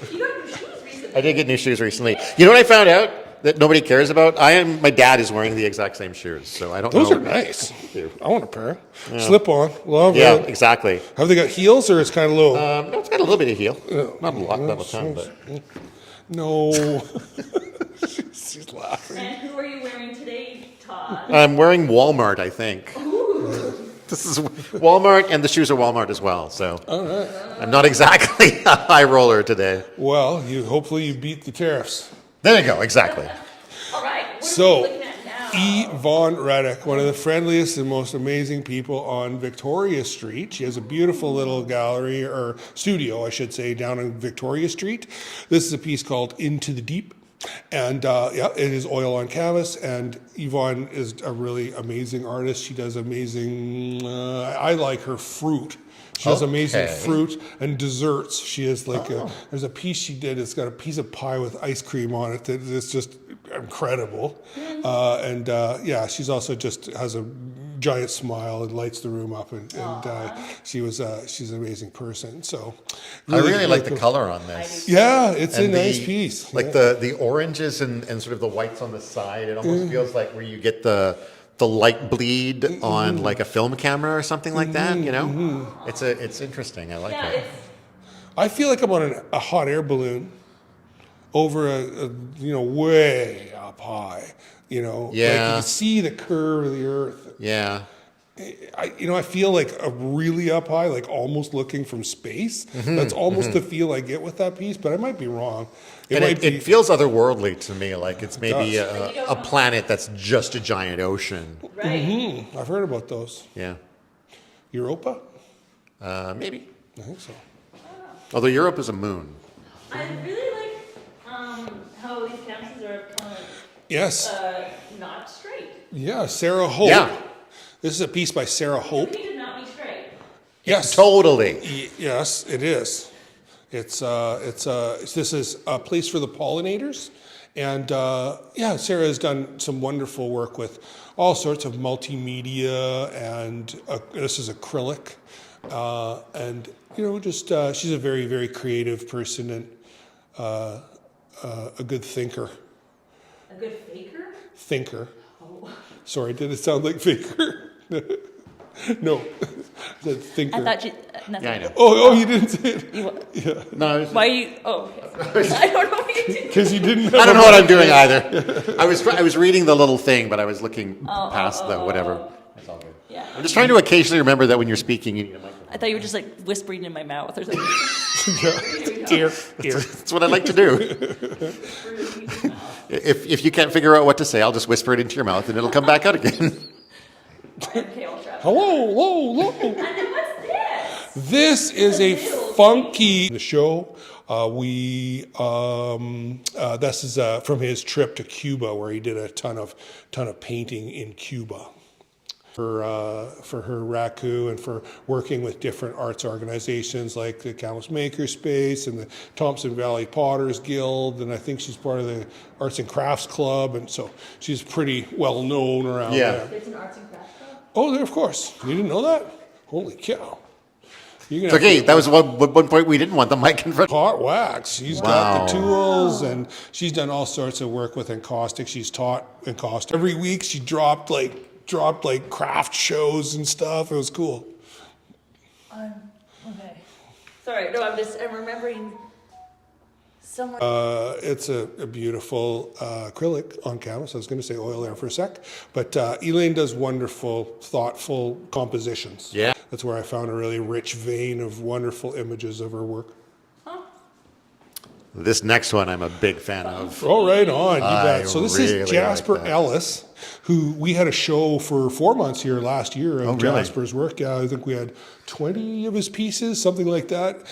You got new shoes recently. I did get new shoes recently. You know what I found out that nobody cares about? My dad is wearing the exact same shoes, so I don't know. Those are nice. I want a pair. Slip on. Love it. Yeah, exactly. Have they got heels or it's kind of low? No, it's got a little bit of heel. Not a lot, not a ton, but. No. She's laughing. And who are you wearing today, Todd? I'm wearing Walmart, I think. This is Walmart, and the shoes are Walmart as well. So I'm not exactly a high roller today. Well, hopefully you beat the tariffs. There you go, exactly. All right. What So, are we looking at now? Vaughn Reddick, one of the friendliest and most amazing people on Victoria Street. She has a beautiful little gallery, or studio, I should say, down on Victoria Street. This is a piece called Into the Deep. And yeah, it is oil on canvas. And Yvonne is a really amazing artist. She does amazing, I like her fruit. She does amazing fruit and desserts. She has like there's a piece she did. It's got a piece of pie with ice cream on it that is just incredible. And yeah, she's also just has a giant smile and lights the room up. And she's an amazing person. So I really like the color on this. Yeah, it's a nice piece. Like the oranges and sort of the whites on the side. It almost feels like where you get the light bleed on like a film camera or something like that, you know? It's interesting. I like it. I feel like I'm on a hot air balloon over a way up high, Like you can see the curve of the earth. Yeah. I feel like a really up high, like almost looking from space. That's almost the feel I get with that piece, but I might be wrong. It feels otherworldly to me, like it's maybe a planet that's just a giant ocean. Right. I've heard about those. Yeah. Europa? Maybe. I think so. Although Europe is a moon. I really like how these canvases are kind of Yes. not straight. Yeah, Sarah Hope. Yeah. This is a piece by Sarah Hope. He did not be straight. Yes. Totally. Yes, it is. This is a place for the pollinators. And yeah, Sarah has done some wonderful work with all sorts of multimedia, and this is acrylic. And, she's a very, very creative person and a good thinker. A good faker? Thinker. Oh. Sorry, did it sound like faker? No, the thinker. I thought you. Nothing. Yeah, I know. Oh, you didn't say it. Yeah. No. Why you? Oh, okay. I don't know what you did. Because you didn't. I don't know what I'm doing either. I was reading the little thing, but I was looking past the whatever. It's all good. Yeah. I'm just trying to occasionally remember that when you're speaking, you need a microphone. I thought you were just like whispering in my mouth or something. Ear. That's what I like to do. If you can't figure out what to say, I'll just whisper it into your mouth, and it'll come back out again. Okay, I'll try. Hello. And then what's this? This is a funky show. This is from his trip to Cuba, where he did a ton of painting in Cuba. For her Raku and for working with different arts organizations like the Kamloops Makerspace and the Thompson Valley Potters Guild, and I think she's part of the Arts and Crafts Club, and so she's pretty well known around there. There's an arts and crafts club? Oh, there, of course. You didn't know that? Holy cow. It's okay, that was one point we didn't want the mic in front. Hot wax. She's got the tools, and she's done all sorts of work with encaustic. She's taught encaustic. Every week she dropped craft shows and stuff. It was cool. Okay. Sorry, no, I'm remembering someone. It's a beautiful acrylic on canvas. I was going to say oil there for a sec. But Elaine does wonderful, thoughtful compositions. Yeah. That's where I found a really rich vein of wonderful images of her work. This next one I'm a big fan of. Oh, right on. You bet. So this really is Jasper like that. Ellis, who we had a show for 4 months here last year of really? Jasper's work. Yeah, I think we had 20 of his pieces, something like that.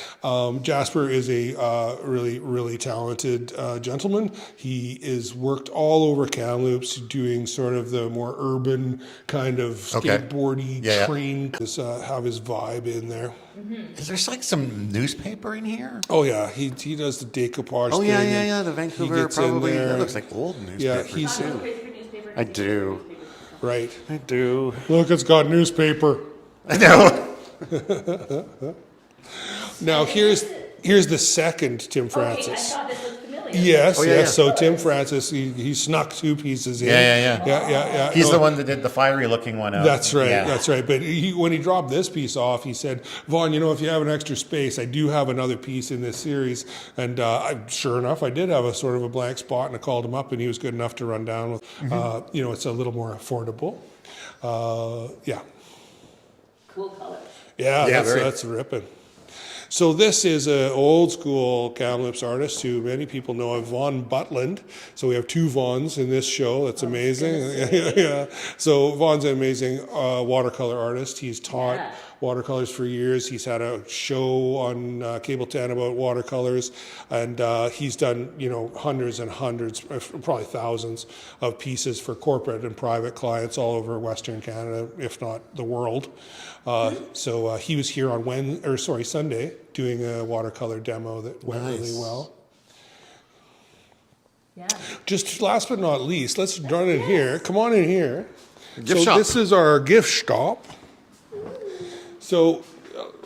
Jasper is a really, really talented gentleman. He is worked all over Kamloops doing sort of the more urban kind of skateboardy train. Have his vibe in there. Is there like some newspaper in here? Oh yeah, he does the decoupage thing. Yeah, the Vancouver probably. That looks like old newspaper. Yeah, he's I do. Right. I do. Look, it's got newspaper. I know. Now here's the second Tim Francis. Okay, I thought this was familiar. Yes, yeah. So Tim Francis, he snuck 2 pieces in. Yeah. He's the one that did the fiery looking one out. That's right. Yeah. That's right. But when he dropped this piece off, he said, "Vaughn, if you have an extra space, I do have another piece in this series." And sure enough, I did have a sort of a blank spot, and I called him up, and he was good enough to run down with. It's a little more affordable. Yeah. Cool color. Yeah, that's ripping. So this is an old school Kamloops artist who many people know of, Vaughn Butland. So we have 2 Vaughns in this show. That's amazing. Yeah. So Vaughn's an amazing watercolor artist. He's taught watercolors for years. He's had a show on Cable 10 about watercolors, and he's done, hundreds and hundreds, probably thousands of pieces for corporate and private clients all over Western Canada, if not the world. So he was here on Sunday doing a watercolor demo that went really well. Yeah. Just last but not least, let's run in here. Come on in here. Gift shop. This is our gift shop. So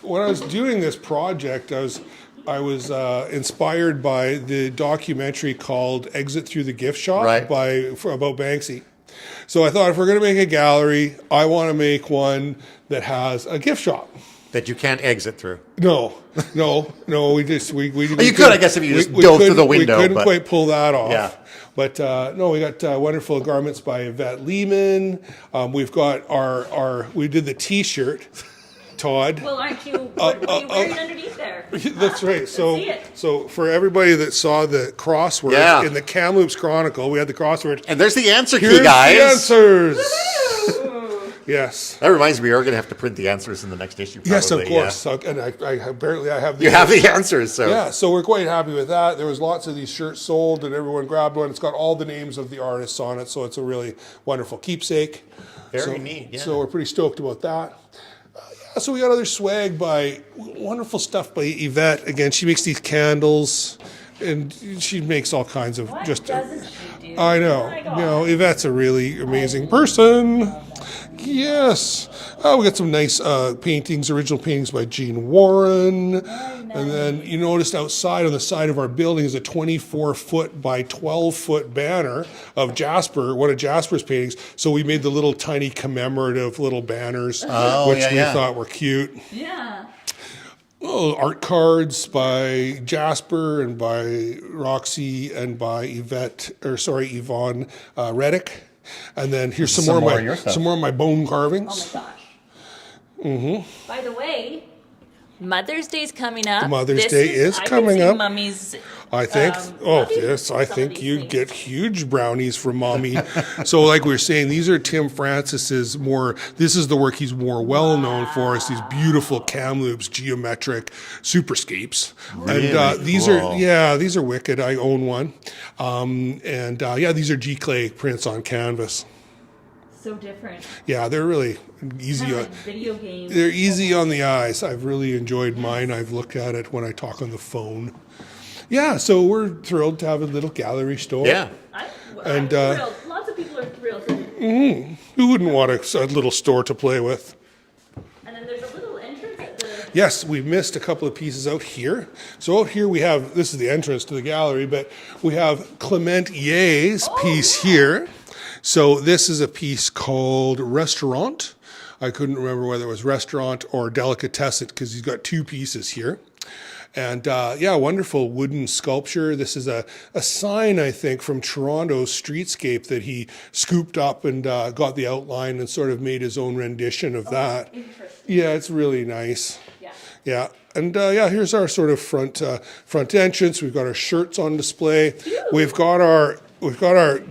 when I was doing this project, I was inspired by the documentary called "Exit Through the Gift Shop" about Banksy. So I thought, if we're going to make a gallery, I want to make one that has a gift shop that you can't exit through. No. We You could, I guess, if you just dove through the window. We couldn't quite pull that off. Yeah. But we got Wonderful Garments by Yvette Lehman. We've got we did the T-shirt, Todd. Well, aren't you? What are you wearing underneath there? That's right. See it. So for everybody that saw the crossword in the Kamloops Chronicle, we had the crossword. And there's the answer key, Here's guys. the answers. Yes. That reminds me, we're going to have to print the answers in the next issue. Probably. Yes, of course. Yeah. And I have the You have the answers, so. Yeah, so we're quite happy with that. There was lots of these shirts sold, and everyone grabbed one. It's got all the names of the artists on it, so it's a really wonderful keepsake. Very neat, yeah. So we're pretty stoked about that. So we got other swag wonderful stuff by Yvette. Again, she makes these candles, and she makes all kinds of What doesn't she do? I know. Oh my God. Yvette's a really amazing person. Yes. We got some nice paintings, original paintings by Vaughn Warren. And then you noticed outside on the side of our building is a 24-foot by 12-foot banner of Jasper, one of Jasper's paintings. So we made the little tiny commemorative little banners, which we thought were cute. Yeah. Art cards by Jasper and by Roxy and by Yvonne Reddick. And then here's some more of my bone carvings. Oh my gosh. Mm-hmm. By the way, Mother's Day's coming up. Mother's Day is coming up. Mummy's. I think. I think you get huge brownies from Mommy. So, like we were saying, these are Tim Francis's This is the work he's more well known for. Is these beautiful Kamloops geometric superscapes, Really and these cool. these are wicked. I own one, these are G clay prints on canvas. So different. Yeah, they're really easy. Kind of like video games. They're easy on the eyes. I've really enjoyed mine. I've looked at it when I talk on the phone. Yeah, so we're thrilled to have a little gallery store. Yeah. I'm thrilled. Lots of people are thrilled. Who wouldn't want a little store to play with? And then there's a little entrance at the... Yes, we missed a couple of pieces out here. So out here we have, this is the entrance to the gallery, but we have Clement Ye's piece here. So this is a piece called Restaurant. I couldn't remember whether it was Restaurant or Delicatessen because he's got two pieces here. And wonderful wooden sculpture. This is a sign, I think, from Toronto's streetscape that he scooped up and got the outline and sort of made his own rendition of that. Interesting. Yeah, it's really nice. Yeah. Yeah. And here's our sort of front entrance. We've got our shirts on display. We've got our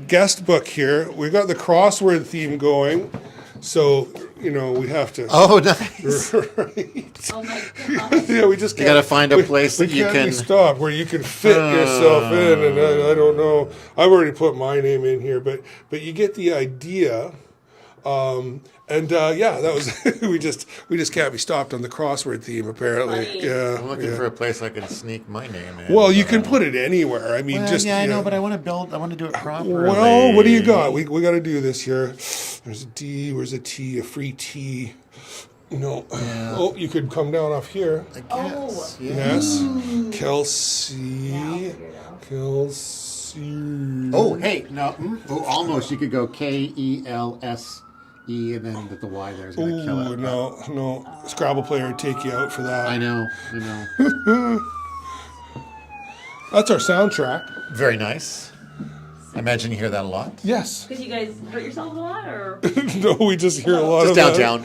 guest book here. We've got the crossword theme going. So, we have to. Oh, nice. Right. Oh my God. Yeah, we just You got to find a place that you can. stop where you can fit yourself in, and I don't know. I've already put my name in here, but you get the idea. That was we just can't be stopped on the crossword theme apparently. Funny. Yeah, I'm looking for a place I can sneak my name in. Well, you can put it anywhere. I mean, I know, but I want to do it properly. Well, what do you got? We got to do this here. There's a D. Where's a T? A free T. No. Yeah. Oh, you could come down off here. I guess. Yeah. Yes. Kelsey. Kelsey. Oh, hey, no. Oh, almost. You could go KELSE, and then the Y there is going to kill it. No. Scrabble player would take you out for that. I know. That's our soundtrack. Very nice. I imagine you hear that a lot. Yes. Because you guys hurt yourselves a lot, or? No, we just hear a lot Just of downtown.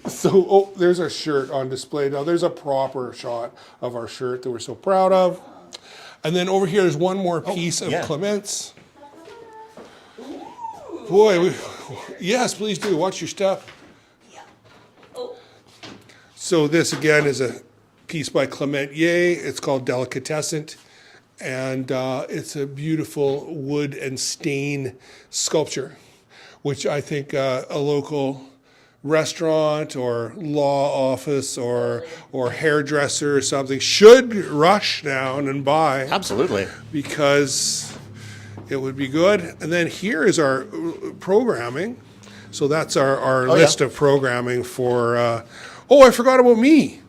that. So, there's our shirt on display. Now, there's a proper shot of our shirt that we're so proud of. And then over here, there's one more piece of Clement's. Boy, yes, please do. Watch your step. Yeah. Oh. So this again is a piece by Clement Ye. It's called Delicatescent, and it's a beautiful wood and stain sculpture, which I think a local restaurant or law office or hairdresser or something should rush down and buy. Absolutely. Because it would be good. And then here is our programming. So that's our list of programming for, I forgot about me.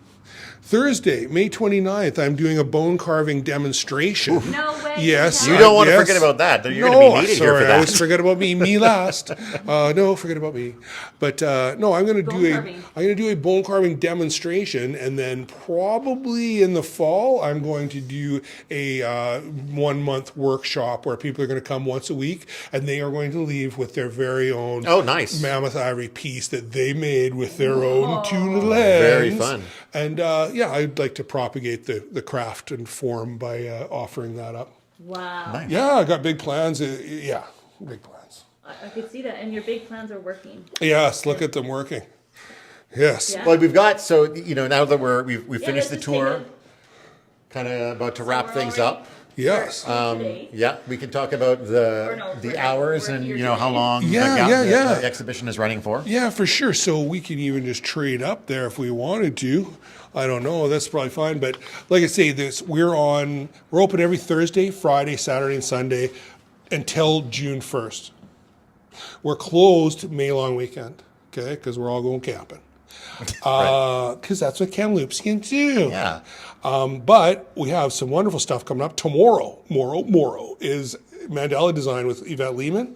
Thursday, May 29th, I'm doing a bone carving demonstration. No way. Yes. You don't want to forget about that. You're going to be needed here for that. I always forget about me. Me last. No, forget about me. But no, I'm going to do a bone carving demonstration, and then probably in the fall, I'm going to do a 1 month workshop where people are going to come once a week, and they are going to leave with their very own mammoth ivory piece that they made with their own two little hands. Very fun. And I'd like to propagate the craft and form by offering that up. Wow. Nice. Yeah, I got big plans. Big plans. I could see that, and your big plans are working. Yes, look at them working. Yes. Yeah. Well, we've got now that we've finished the tour, kind of about to wrap things up. Yes. We can talk about the hours and how long the exhibition is running for. Yeah, for sure. So we can even just trade up there if we wanted to. I don't know. That's probably fine. But like I say, we're open every Thursday, Friday, Saturday, and Sunday until June 1st. We're closed May long weekend, okay, because we're all going camping. Because that's what Kamloops can do. Yeah. But we have some wonderful stuff coming up. Tomorrow is Mandela Design with Yvette Lehman.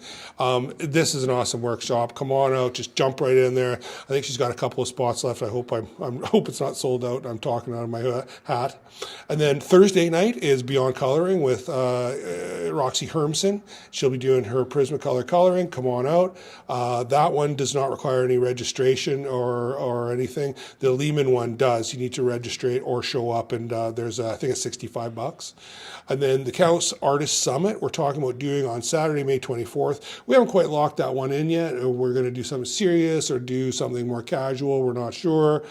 This is an awesome workshop. Come on out, just jump right in there. I think she's got a couple of spots left. I hope hope it's not sold out. I'm talking out of my hat. And then Thursday night is Beyond Coloring with Roxy Hermson. She'll be doing her Prismacolor coloring. Come on out. That one does not require any registration or anything. The Lehman one does. You need to register or show up, and there's I think it's $65. And then the Counts Artist Summit we're talking about doing on Saturday, May 24th. We haven't quite locked that one in yet. We're going to do something serious or do something more casual. We're not sure.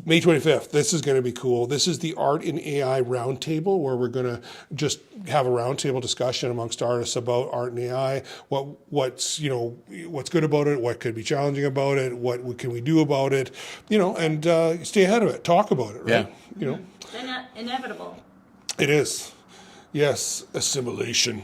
May 25th, this is going to be cool. This is the Art in AI Roundtable, where we're going to just have a roundtable discussion amongst artists about art and AI, what's good about it, what could be challenging about it, what can we do about it, and stay ahead of it, talk about it, right? Yeah. It's inevitable. It is. Yes, assimilation.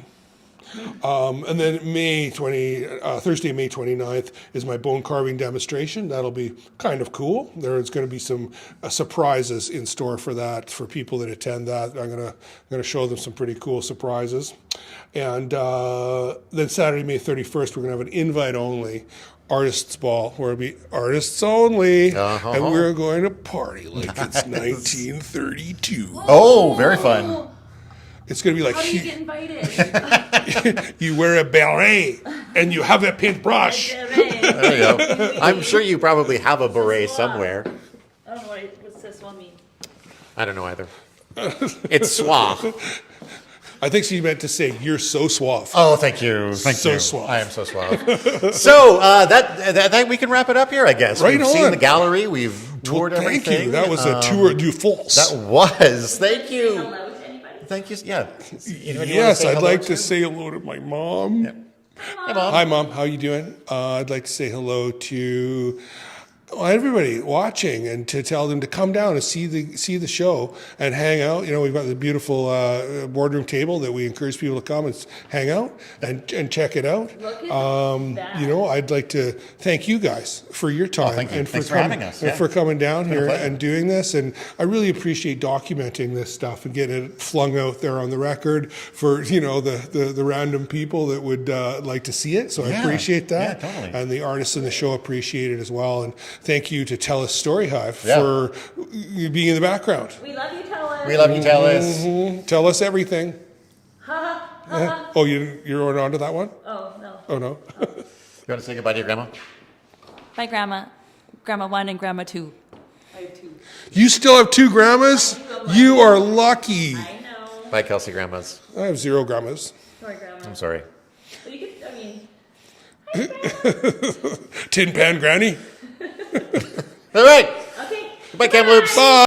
And then Thursday, May 29th is my bone carving demonstration. That'll be kind of cool. There's going to be some surprises in store for that, for people that attend that. I'm going to show them some pretty cool surprises. And then Saturday, May 31st, we're going to have an invite-only artists ball where it'll be artists only, and we're going to party like it's 1932. Oh, very fun. It's going to be like, how do you get invited? You wear a beret and you have a paintbrush. There you go. I'm sure you probably have a beret somewhere. I don't know what's this one mean. I don't know either. It's suave. I think she meant to say, you're so suave. Oh, thank you. So suave. I am so suave. So that we can wrap it up here, I guess. Right We've on. seen the gallery. We've toured everything. Thank you. That was a tour du force. That was. Thank you. Hello to anybody? Thank you. Yeah. Yes, I'd like to say hello to my mom. Yeah. Hi, Mom. Hi, Mom. How you doing? I'd like to say hello to everybody watching, and to tell them to come down and see the show and hang out. We've got the beautiful boardroom table that we encourage people to come and hang out and check it out. Look at that. I'd like to thank you guys for your time. Thank you. And Thanks for having us. And for coming down here pleasure. and doing this. And I really appreciate documenting this stuff and getting it flung out there on the record for the random people that would like to see it. So I appreciate that. Yeah, totally. And the artists in the show appreciate it as well. And thank you to TELUS Storyhive for being in the background. We love you, TELUS. We love you, TELUS. Mm-hmm. Tell us everything. Oh, you're on to that one? Oh, no. Oh, no. You want to say goodbye to your grandma? Bye, Grandma. Grandma 1 and Grandma 2. I have 2. You still have 2 grandmas? You are lucky. I know. Bye, Kelsey grandmas. I have 0 grandmas. Sorry, Grandma. I'm sorry. But you could, Tin Pan Granny? All right. Okay. Bye, Kamloops. Bye.